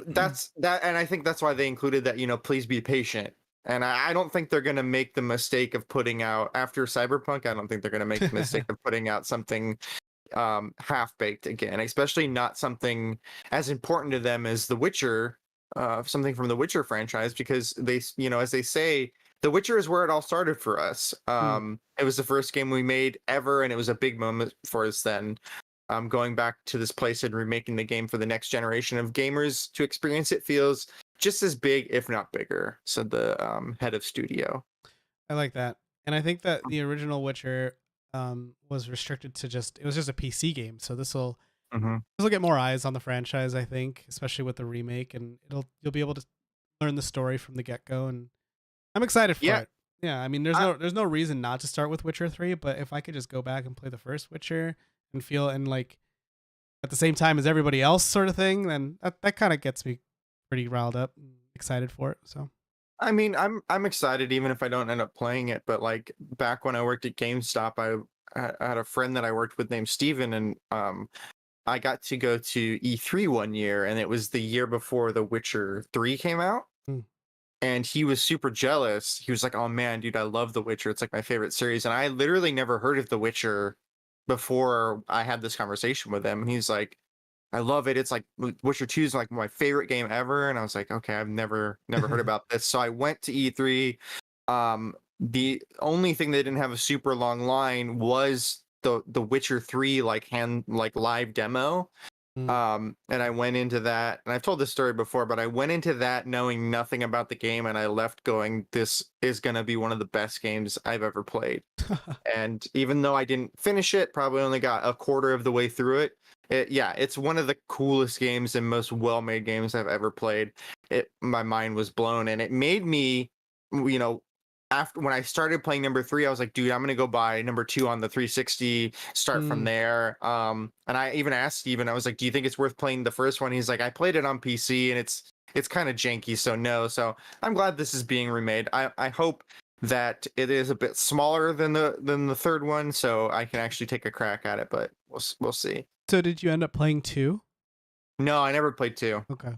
That's that, and I think that's why they included that, you know, please be patient. And I don't think they're going to make the mistake of putting out, after Cyberpunk, I don't think they're going to make the mistake of putting out something half-baked again, especially not something as important to them as The Witcher, something from the Witcher franchise, because they, you know, as they say, The Witcher is where it all started for us. It was the first game we made ever, and it was a big moment for us then. Going back to this place and remaking the game for the next generation of gamers to experience it feels just as big, if not bigger, said the head of studio. I like that. And I think that the original Witcher was restricted to it was just a PC game. So this will get more eyes on the franchise, I think, especially with the remake, and you'll be able to learn the story from the get-go, and I'm excited for it. Yeah, I mean, there's no reason not to start with Witcher 3, but if I could just go back and play the first Witcher and feel and like at the same time as everybody else sort of thing, then that kind of gets me pretty riled up and excited for it. So I mean, I'm excited even if I don't end up playing it, but like back when I worked at GameStop, I had a friend that I worked with named Steven, and I got to go to E3 one year, and it was the year before The Witcher 3 came out. And he was super jealous. He was like, oh man, dude, I love The Witcher. It's like my favorite series. And I literally never heard of The Witcher before I had this conversation with him. And he's like, I love it. It's like Witcher 2 is like my favorite game ever. And I was like, okay, I've never heard about this. So I went to E3. The only thing they didn't have a super long line was the Witcher 3 live demo. And I went into that, and I've told this story before, but I went into that knowing nothing about the game, and I left going, this is going to be one of the best games I've ever played. And even though I didn't finish it, probably only got a quarter of the way through it, it's one of the coolest games and most well-made games I've ever played. My mind was blown, and it made me, you know, after when I started playing number 3, I was like, dude, I'm gonna go buy number 2 on the 360, start from there. And I even asked Steven, I was like, do you think it's worth playing the first one? He's like, I played it on PC and it's it's kind of janky, so no. So I'm glad this is being remade. I hope that it is a bit smaller than the third one, so I can actually take a crack at it. But we'll see. So did you end up playing 2? No, I never played 2 Okay.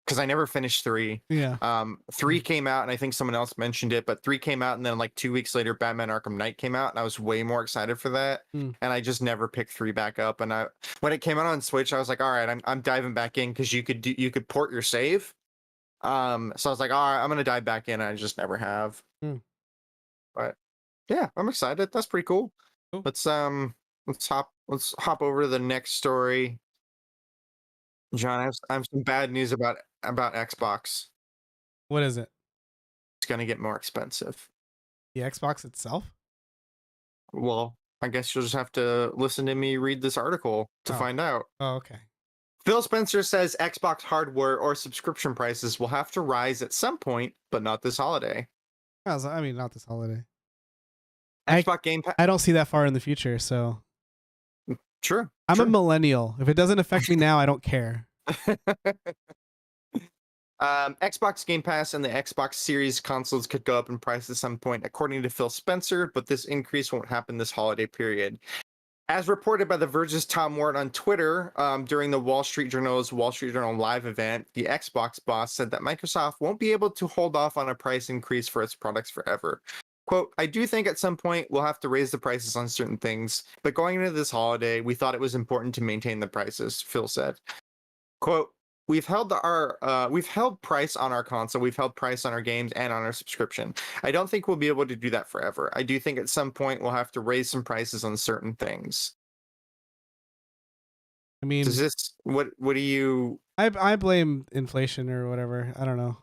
because I never finished 3. Yeah. 3 came out, and I think someone else mentioned it, but 3 came out, and then like 2 weeks later, Batman Arkham Knight came out, and I was way more excited for that. Mm. And I just never picked 3 back up. And when it came out on Switch, I was like, all right, I'm diving back in because you could port your save. So I was like, all right, I'm gonna dive back in. And I just never have. Mm. But yeah, I'm excited. That's pretty cool. Cool. Let's hop over to the next story. John, I have some bad news about Xbox. What is it? It's gonna get more expensive. The Xbox itself? Well, I guess you'll just have to listen to me read this article to find out. Oh, okay. Phil Spencer says Xbox hardware or subscription prices will have to rise at some point, but not this holiday. I mean, not this holiday. Xbox Game Pass. I don't see that far in the future, so. True. I'm a millennial. If it doesn't affect me now, I don't care. Xbox Game Pass and the Xbox Series consoles could go up in price at some point, according to Phil Spencer, but this increase won't happen this holiday period. As reported by The Verge's Tom Ward on Twitter, during the Wall Street Journal's Wall Street Journal Live event, the Xbox boss said that Microsoft won't be able to hold off on a price increase for its products forever. Quote, I do think at some point we'll have to raise the prices on certain things, but going into this holiday, we thought it was important to maintain the prices, Phil said. Quote, we've held price on our console, we've held price on our games and on our subscription. I don't think we'll be able to do that forever. I do think at some point we'll have to raise some prices on certain things. I mean, Does this what do you I blame inflation or whatever. I don't know.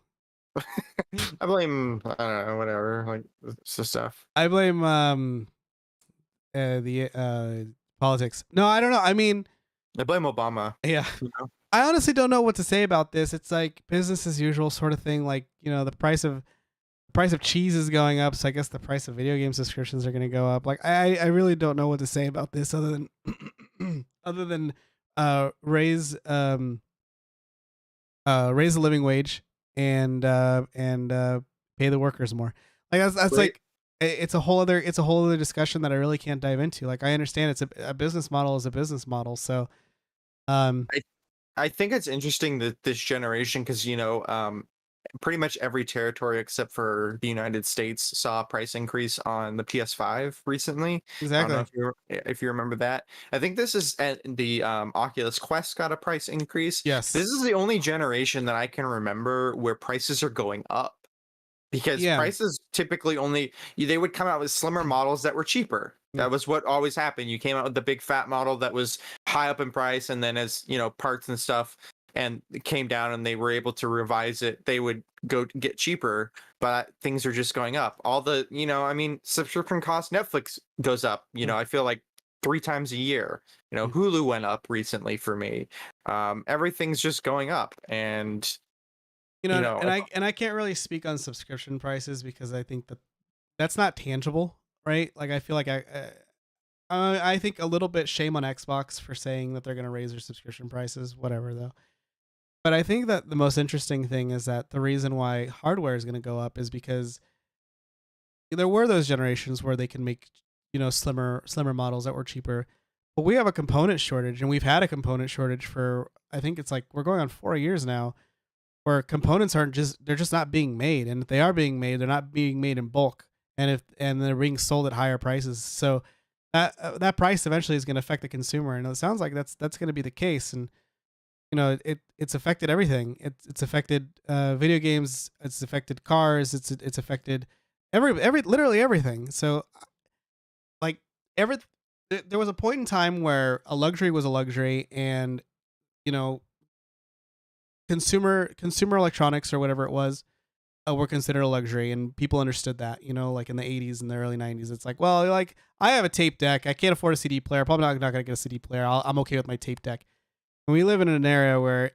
I blame I don't know, whatever, like this stuff. I blame the politics. No, I don't know. I mean, I blame Obama. Yeah. You know? I honestly don't know what to say about this. It's like business as usual sort of thing. Like, you know, the price of cheese is going up, so I guess the price of video game subscriptions are going to go up. Like, I really don't know what to say about this other than raise the living wage and pay the workers more. Like that's Right. like it's a whole other discussion that I really can't dive into. Like, I understand it's a business model is a business model, so I think it's interesting that this generation, because pretty much every territory except for the United States saw a price increase on the PS5 recently. exactly. I don't know if you remember that. I think this is the Oculus Quest got a price increase. Yes. This is the only generation that I can remember where prices are going up, because Yeah. prices typically they would come out with slimmer models that were cheaper. Yeah. That was what always happened. You came out with the big fat model that was high up in price, and then as parts and stuff and it came down and they were able to revise it, they would go get cheaper. But things are just going up. All the subscription cost, Netflix goes up. I feel like 3 times a year. Hulu went up recently for me. Everything's just going up, and and I can't really speak on subscription prices because I think that's not tangible, right? Like, I feel like I think a little bit shame on Xbox for saying that they're going to raise their subscription prices, whatever though. But I think that the most interesting thing is that the reason why hardware is going to go up is because there were those generations where they can make, slimmer models that were cheaper. But we have a component shortage, and we've had a component shortage for, I think it's like we're going on 4 years now, where components they're just not being made. And if they are being made, they're not being made in bulk, and they're being sold at higher prices. So that price eventually is going to affect the consumer. And it sounds like that's going to be the case. And it's affected everything. It's affected video games. It's affected cars. It's affected literally everything. So like there was a point in time where a luxury was a luxury, and consumer electronics or whatever it was were considered a luxury, and people understood that. Like in the 80s and the early 90s, it's like, well, like, I have a tape deck. I can't afford a CD player. Probably not going to get a CD player. I'm okay with my tape deck. And we live in an area where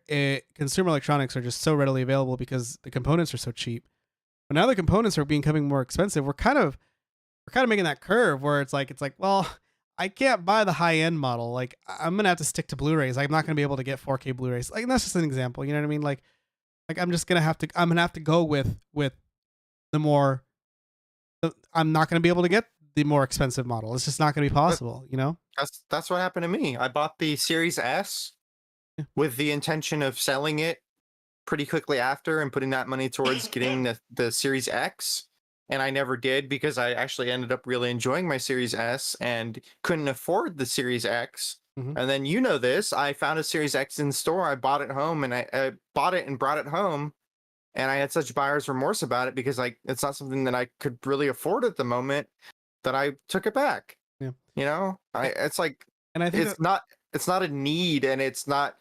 consumer electronics are just so readily available because the components are so cheap. But now the components are becoming more expensive. We're kind of making that curve where it's like, well, I can't buy the high end model. Like, I'm gonna have to stick to Blu-rays. I'm not gonna be able to get 4K Blu-rays. Like, that's just an example. You know what I mean? Like, Like I'm gonna have to go with the more. I'm not gonna be able to get the more expensive model. It's just not gonna be possible, you know. That's what happened to me. I bought the Series S Yeah. with the intention of selling it pretty quickly after and putting that money towards getting the Series X. And I never did because I actually ended up really enjoying my Series S and couldn't afford the Series X. Mhm. And then you know this, I found a Series X in store. I bought it home and I bought it and brought it home. And I had such buyer's remorse about it because it's not something that I could really afford at the moment that I took it back. Yeah. You know, it's like And I think it's not a need, and it's not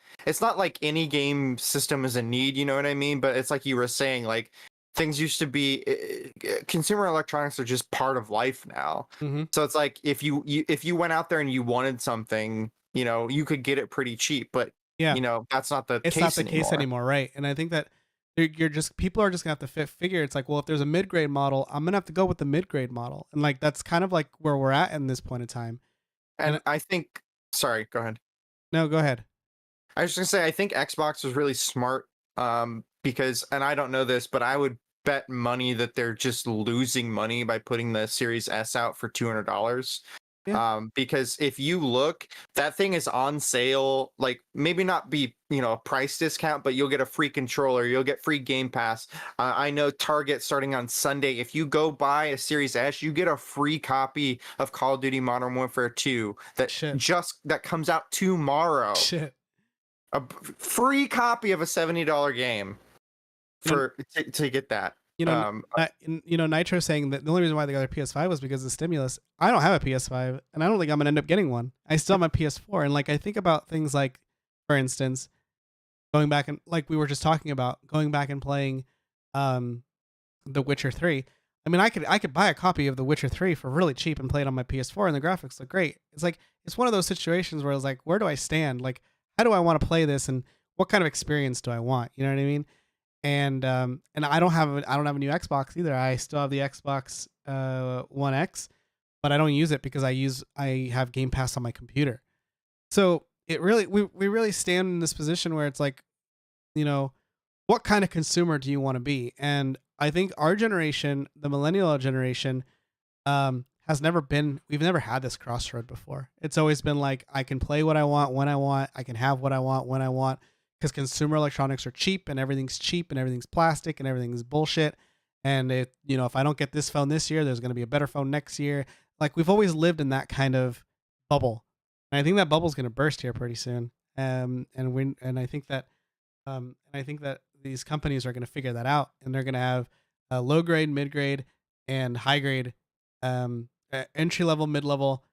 like any game system is a need, you know what I mean? But it's like you were saying, like things used to be consumer electronics are just part of life now. Mhm. So it's like if you went out there and you wanted something, you know, you could get it pretty cheap, but yeah, you know, that's not the it's case not the anymore. case anymore, right? And I think that you're just people are just gonna have to figure. It's like, well, if there's a mid grade model, I'm gonna have to go with the mid grade model, and like that's kind of like where we're at in this point in time. And And I think, sorry, go ahead. no, go ahead. I was just gonna say, I think Xbox was really smart, because, and I don't know this, but I would bet money that they're just losing money by putting the Series S out for $200. Yeah. Because if you look, that thing is on sale, like maybe not be, you know, a price discount, but you'll get a free controller, you'll get free Game Pass. I know Target starting on Sunday, if you go buy a Series S, you get a free copy of Call of Duty Modern Warfare 2 Shit. that comes out tomorrow. Shit. A free copy of a $70 game to get that. You know, Nitro saying that the only reason why they got their PS5 was because of the stimulus. I don't have a PS5, and I don't think I'm gonna end up getting one. I still have my PS4, and like I think about things like, for instance, going back and like we were just talking about going back and playing, The Witcher 3. I mean, I could buy a copy of The Witcher 3 for really cheap and play it on my PS4, and the graphics look great. It's like it's one of those situations where it's like, where do I stand? Like, how do I want to play this, and what kind of experience do I want? You know what I mean? And I don't have a new Xbox either. I still have the Xbox One X, but I don't use it because I have Game Pass on my computer. So it really we really stand in this position where it's like, you know, what kind of consumer do you want to be? And I think our generation, the millennial generation, we've never had this crossroad before. It's always been like, I can play what I want when I want, I can have what I want when I want, because consumer electronics are cheap and everything's plastic and everything's bullshit. And if I don't get this phone this year, there's going to be a better phone next year. Like we've always lived in that kind of bubble. And I think that bubble's going to burst here pretty soon. And I think that these companies are going to figure that out, and they're going to have a low grade, mid grade, and high grade, entry level, mid level,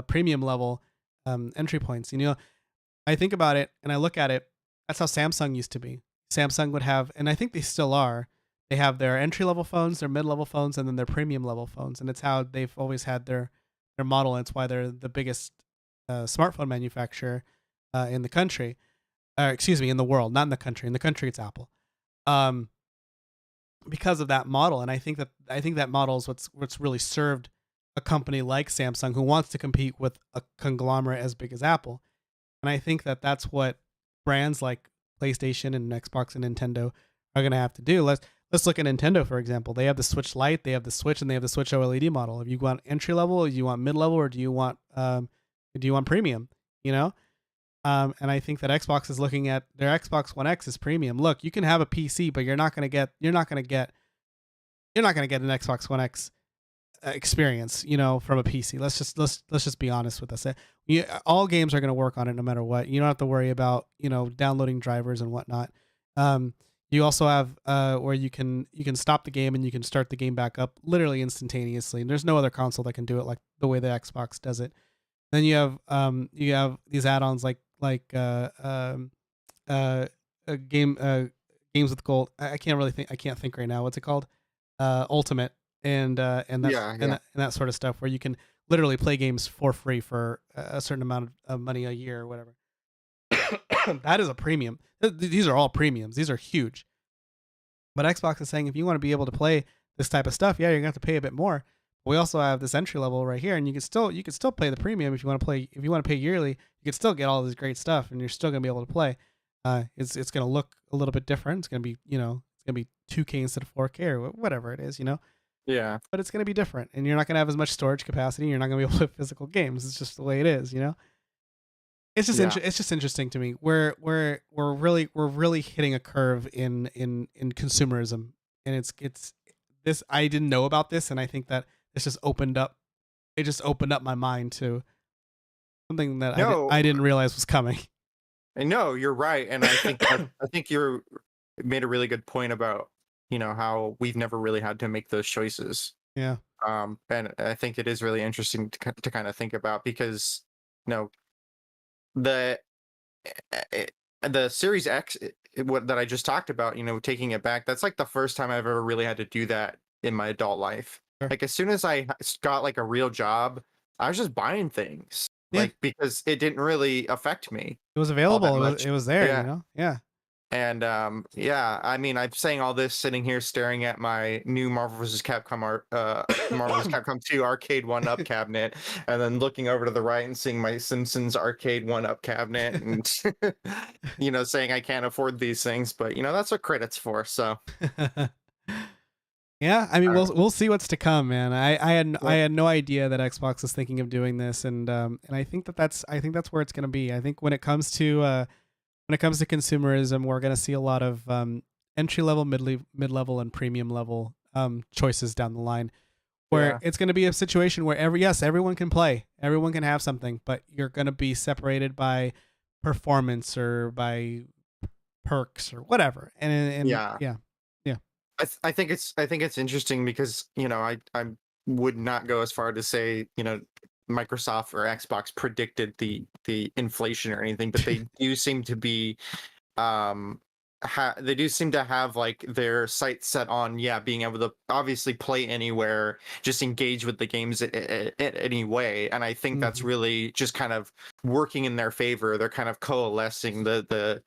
premium level, entry points. You know, I think about it and I look at it. That's how Samsung used to be. Samsung would have, and I think they still are. They have their entry level phones, their mid level phones, and then their premium level phones, and it's how they've always had their model. And it's why they're the biggest smartphone manufacturer in the country. In the world, not in the country. In the country, it's Apple. Because of that model, and I think that model is what's really served a company like Samsung, who wants to compete with a conglomerate as big as Apple. And I think that that's what brands like PlayStation and Xbox and Nintendo are going to have to do. Let's look at Nintendo, for example. They have the Switch Lite, they have the Switch, and they have the Switch OLED model. If you want entry level, do you want mid level, or do you want premium? You know. And I think that Xbox is looking at their Xbox One X as premium. Look, you can have a PC, but you're not going to get an Xbox One X experience, you know, from a PC. Let's just be honest with us. All games are going to work on it no matter what. You don't have to worry about, you know, downloading drivers and whatnot. You also have where you can stop the game and you can start the game back up literally instantaneously. And there's no other console that can do it like the way the Xbox does it. Then you have these add-ons like games with gold. I can't think right now. What's it called? Ultimate and that sort of stuff, where you can literally play games for free for a certain amount of money a year or whatever. That is a premium. These are all premiums. These are huge. But Xbox is saying, if you want to be able to play this type of stuff, yeah, you're gonna have to pay a bit more. But we also have this entry level right here, and you can still play the premium if you want to play. If you want to pay yearly, you can still get all this great stuff, and you're still gonna be able to play. It's gonna look a little bit different. It's gonna be, it's gonna be 2K instead of 4K or whatever it is, Yeah. but it's gonna be different, and you're not gonna have as much storage capacity. You're not gonna be able to play physical games. It's just the way it is. It's just Yeah. it's just interesting to me. We're really hitting a curve in consumerism, and it's this. I didn't know about this, and I think that this just opened up. It just opened up my mind to something that No, I didn't realize was coming. no, you're right, and I think I think you made a really good point about how we've never really had to make those choices. Yeah. And I think it is really interesting to kind of think about because you know the the Series X, what that I just talked about, taking it back, that's like the first time I've ever really had to do that in my adult life. Sure. Like as soon as I got like a real job, I was just buying things, Yeah. like because it didn't really affect me It was all that available. much. It was there. Yeah. Yeah. And yeah, I mean, I'm saying all this sitting here staring at my new Marvel vs. Capcom Marvel vs. Capcom 2 arcade 1-up cabinet, and then looking over to the right and seeing my Simpsons arcade 1-up cabinet, and saying I can't afford these things, but that's what credit's for. So Yeah, I mean, Alright. we'll see what's to come, man. I Yeah. had no idea that Xbox was thinking of doing this, and I think that's where it's gonna be. I think when it comes to consumerism, we're gonna see a lot of entry level, mid level, and premium level choices down the line, where Yeah. it's gonna be a situation where everyone can play, everyone can have something, but you're gonna be separated by performance or by perks or whatever. And Yeah. yeah, I think it's interesting because I would not go as far to say Microsoft or Xbox predicted the inflation or anything, but they do seem to be they do seem to have like their sights set on being able to obviously play anywhere, just engage with the games at any way, and I think that's Mhm. really just kind of working in their favor. They're kind of coalescing the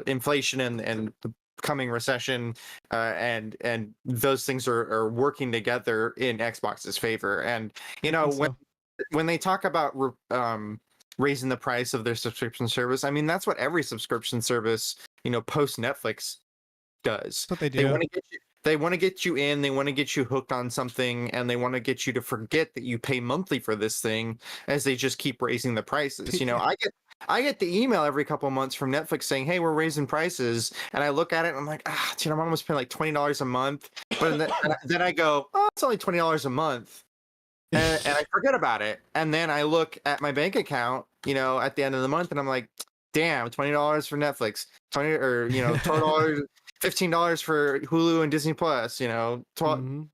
inflation and the coming recession, and those things are working together in Xbox's favor. And I think when so. they talk about raising the price of their subscription service, I mean that's what every subscription service post Netflix does. That's what they They do. want to get you. They want to get you in. They want to get you hooked on something, and they want to get you to forget that you pay monthly for this thing, as they just keep raising the prices. Yeah. I get the email every couple of months from Netflix saying, "Hey, we're raising prices," and I look at it and I'm like, I'm almost paying like $20 a month. But then I go, "Oh, it's only $20 a month," and I forget about it. And then I look at my bank account, at the end of the month, and I'm like, damn, $20 for Netflix, 20 or $12, $15 for Hulu and Disney Plus, 12, Mhm.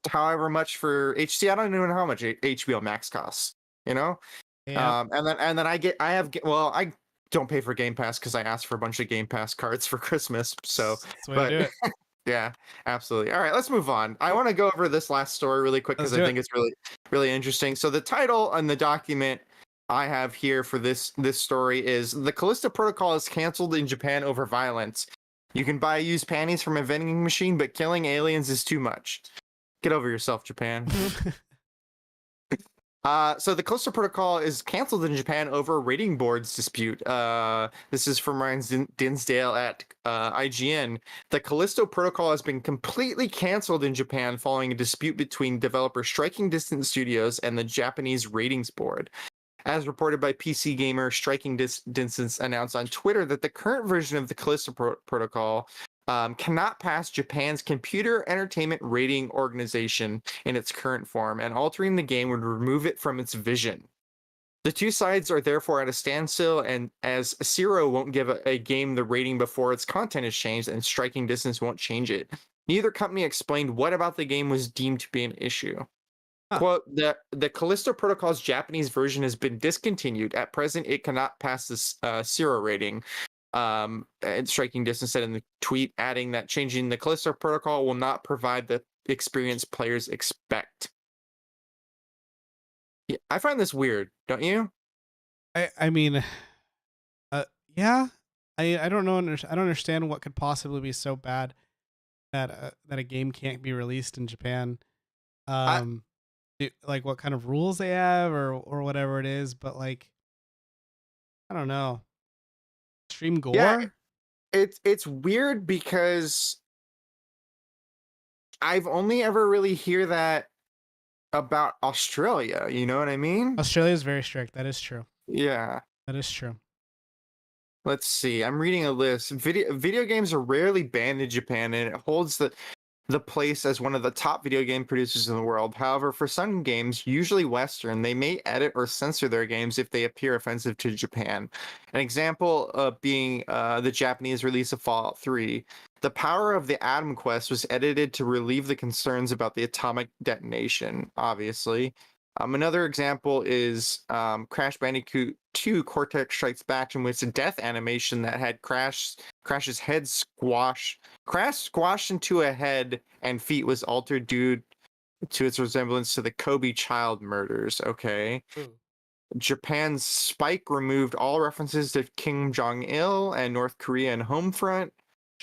however much for HC. I don't even know how much HBO Max costs, you know. Yeah. And then I don't pay for Game Pass because I asked for a bunch of Game Pass cards for Christmas. So, That's the way to but do it. yeah, absolutely. All right, let's move on. I want to go over this last story really quick Let's because I do it. think it's really, really interesting. So the title on the document I have here for this story is "The Callisto Protocol is canceled in Japan over violence. You can buy used panties from a vending machine, but killing aliens is too much. Get over yourself, Japan." So the Callisto Protocol is canceled in Japan over a rating boards dispute. This is from Ryan Dinsdale at IGN. The Callisto Protocol has been completely canceled in Japan following a dispute between developer Striking Distance Studios and the Japanese ratings board. As reported by PC Gamer, Striking Distance announced on Twitter that the current version of the Callisto Protocol cannot pass Japan's Computer Entertainment Rating Organization in its current form, and altering the game would remove it from its vision. The two sides are therefore at a standstill, and as Zero won't give a game the rating before its content is changed, and Striking Distance won't change it. Neither company explained what about the game was deemed to be an issue. Huh. Quote, the Callisto Protocol's Japanese version has been discontinued. At present, it cannot pass this Zero rating. And Striking Distance said in the tweet, adding that changing the Callisto Protocol will not provide the experience players expect. Yeah, I find this weird, don't you? I mean, yeah. I don't know. I don't understand what could possibly be so bad that a game can't be released in Japan. I, Like what kind of rules they have or whatever it is, but like I don't know. Extreme yeah, gore? it's weird because I've only ever really hear that about Australia. You know what I mean? Australia is very strict. That is true. Yeah. That is true. Let's see. I'm reading a list. Video games are rarely banned in Japan, and it holds the place as one of the top video game producers in the world. However, for some games, usually Western, they may edit or censor their games if they appear offensive to Japan. An example being the Japanese release of Fallout 3. The Power of the Atom Quest was edited to relieve the concerns about the atomic detonation, obviously. Another example is Crash Bandicoot 2 Cortex Strikes Back, in which a death animation that had Crash's head squashed into a head and feet was altered due to its resemblance to the Kobe child murders. Okay. Ooh. Japan's Spike removed all references to Kim Jong-il and North Korea and Homefront.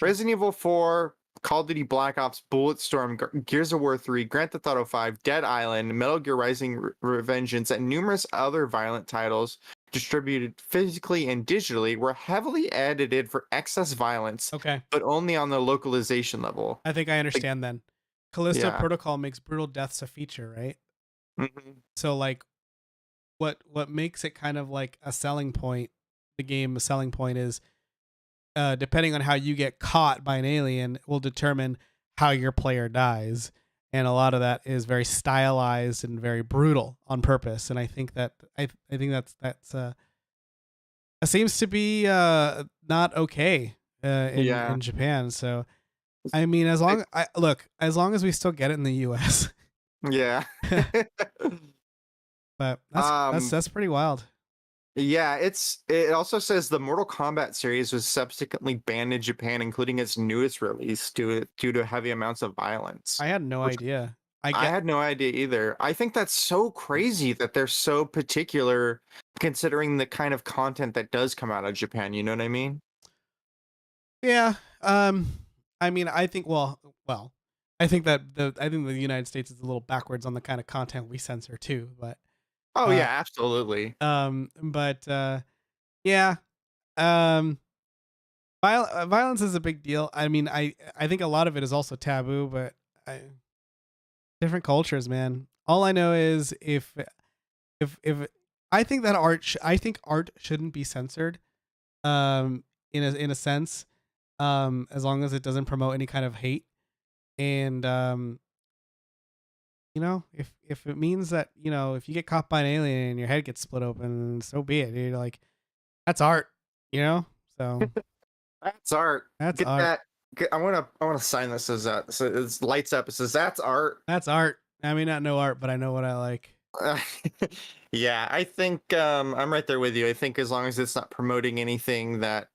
Resident Evil 4, Call of Duty Black Ops, Bulletstorm, Gears of War 3, Grand Theft Auto 5, Dead Island, Metal Gear Rising Revengeance, and numerous other violent titles distributed physically and digitally were heavily edited for excess violence, Okay. but only on the localization level. I think I understand then. Callisto Yeah. Protocol makes brutal deaths a feature, right? Mhm. So like what makes it kind of like a selling point, the game a selling point is depending on how you get caught by an alien will determine how your player dies. And a lot of that is very stylized and very brutal on purpose. And I think that I think that's seems to be not okay Yeah. in Japan. So I mean, as long as we still get it in the US. Yeah. But Um, that's pretty wild. Yeah, it also says the Mortal Kombat series was subsequently banned in Japan, including its newest release due to heavy amounts of violence. I had no Which idea. I had no idea either. I think that's so crazy that they're so particular considering the kind of content that does come out of Japan, you know what I mean? Yeah. I mean, I think I think the United States is a little backwards on the kind of content we censor too, but Oh Uh, yeah, absolutely. yeah. Violence is a big deal. I mean, I think a lot of it is also taboo, but different cultures, man. All I know is if I think that I think art shouldn't be censored, in a sense, as long as it doesn't promote any kind of hate, and you know, if it means that, you know, if you get caught by an alien and your head gets split open, so be it, dude. Like, that's art, you know. So That's art. that's Get art. that. I want to sign this as that. So it lights up. It says that's art. That's art. I may not know art, but I know what I like. Yeah, I think I'm right there with you. I think as long as it's not promoting anything that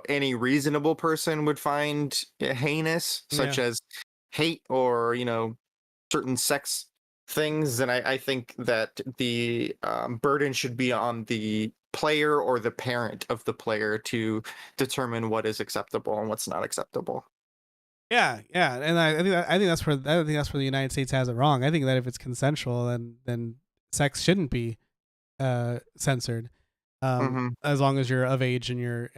any reasonable person would find heinous, such as hate or certain sex things, then I think that the burden should be on the player or the parent of the player to determine what is acceptable and what's not acceptable. Yeah, and I think that's where the United States has it wrong. I think that if it's consensual, then sex shouldn't be censored, Mhm. as long as you're of age and you're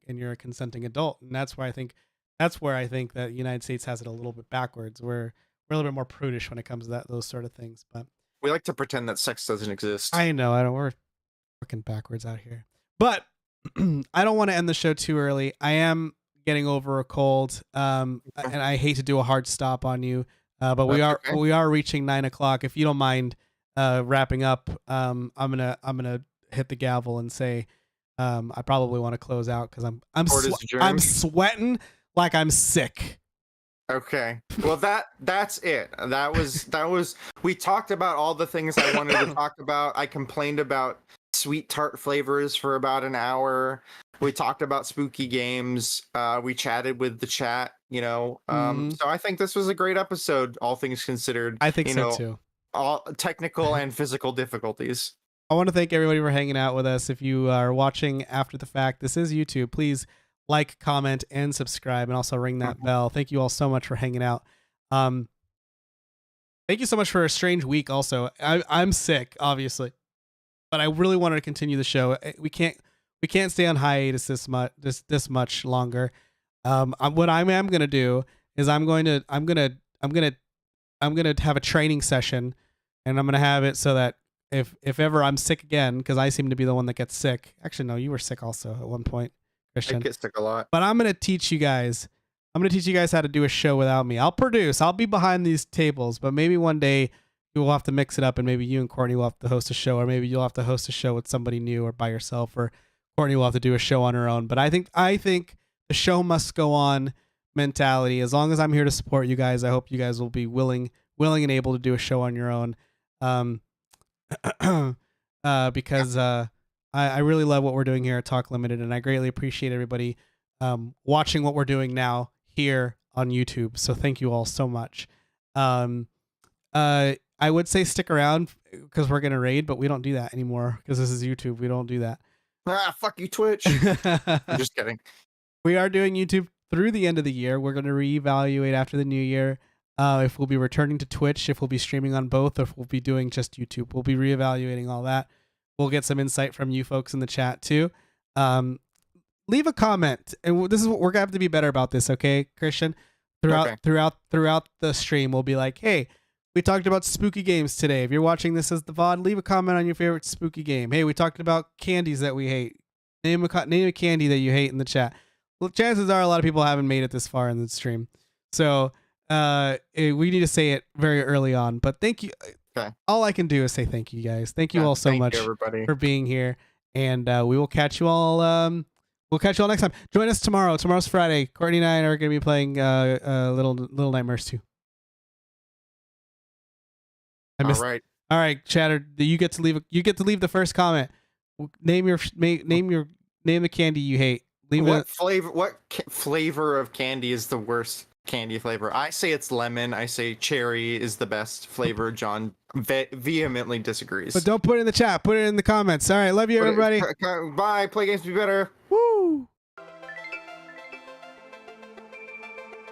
a consenting adult. And that's where I think that the United States has it a little bit backwards. We're a little bit more prudish when it comes to those sort of things. But We like to pretend that sex doesn't exist. I know we're fucking backwards out here. But I don't want to end the show too early. I am getting over a cold, and I hate to do a hard stop on you, but we That's are okay. reaching 9 o'clock. If you don't mind wrapping up, I'm gonna hit the gavel and say I probably want to close out because I'm Court is I'm adjourned. sweating like I'm sick. Okay. Well, that's it. That was we talked about all the things I wanted to talk about. I complained about sweet tart flavors for about an hour. We talked about spooky games. We chatted with the chat, Mhm. So I think this was a great episode, all things considered, I think so too. all technical and physical difficulties. I want to thank everybody for hanging out with us. If you are watching after the fact, this is YouTube. Please like, comment, and subscribe, and also ring that bell. Thank you all so much for hanging out. Thank you so much for a strange week. Also, I'm sick, obviously, but I really wanted to continue the show. We can't we can't stay on hiatus this much longer. What I am gonna do is I'm gonna have a training session, and I'm gonna have it so that if ever I'm sick again, because I seem to be the one that gets sick. Actually, no, you were sick also at one point, I Christian. get sick a lot. But I'm gonna teach you guys. I'm gonna teach you guys how to do a show without me. I'll produce. I'll be behind these tables, but maybe one day you will have to mix it up, and maybe you and Courtney will have to host a show, or maybe you'll have to host a show with somebody new or by yourself, or Courtney will have to do a show on her own. But I think the show must go on mentality. As long as I'm here to support you guys, I hope you guys will be willing and able to do a show on your own. Because I really love what we're doing here at Talk Limited, and I greatly appreciate everybody watching what we're doing now here on YouTube. So thank you all so much. I would say stick around because we're gonna raid, but we don't do that anymore because this is YouTube. We don't do that. Fuck you, Twitch. I'm just kidding. We are doing YouTube through the end of the year. We're gonna reevaluate after the new year. If we'll be returning to Twitch, if we'll be streaming on both, or if we'll be doing just YouTube. We'll be reevaluating all that. We'll get some insight from you folks in the chat too. Leave a comment, and this is what we're gonna have to be better about this, okay, Christian? Throughout the stream, we'll be like, hey, we talked about spooky games today. If you're watching this as the VOD, leave a comment on your favorite spooky game. Hey, we talked about candies that we hate. Name a candy that you hate in the chat. Well, chances are a lot of people haven't made it this far in the stream, so we need to say it very early on. But thank you. Okay. All I can do is say thank you, guys. Thank you all so much for being here, and we will catch you all. We'll catch you all next time. Join us tomorrow. Tomorrow's Friday. Courtney and I are going to be playing Little Nightmares 2. All right, Chatter. You get to leave. You get to leave the first comment. Name the candy you hate. What flavor of candy is the worst candy flavor? I say it's lemon. I say cherry is the best flavor. John vehemently disagrees. But don't put it in the chat. Put it in the comments. All right. Love you, everybody. Bye. Play games be better. Woo!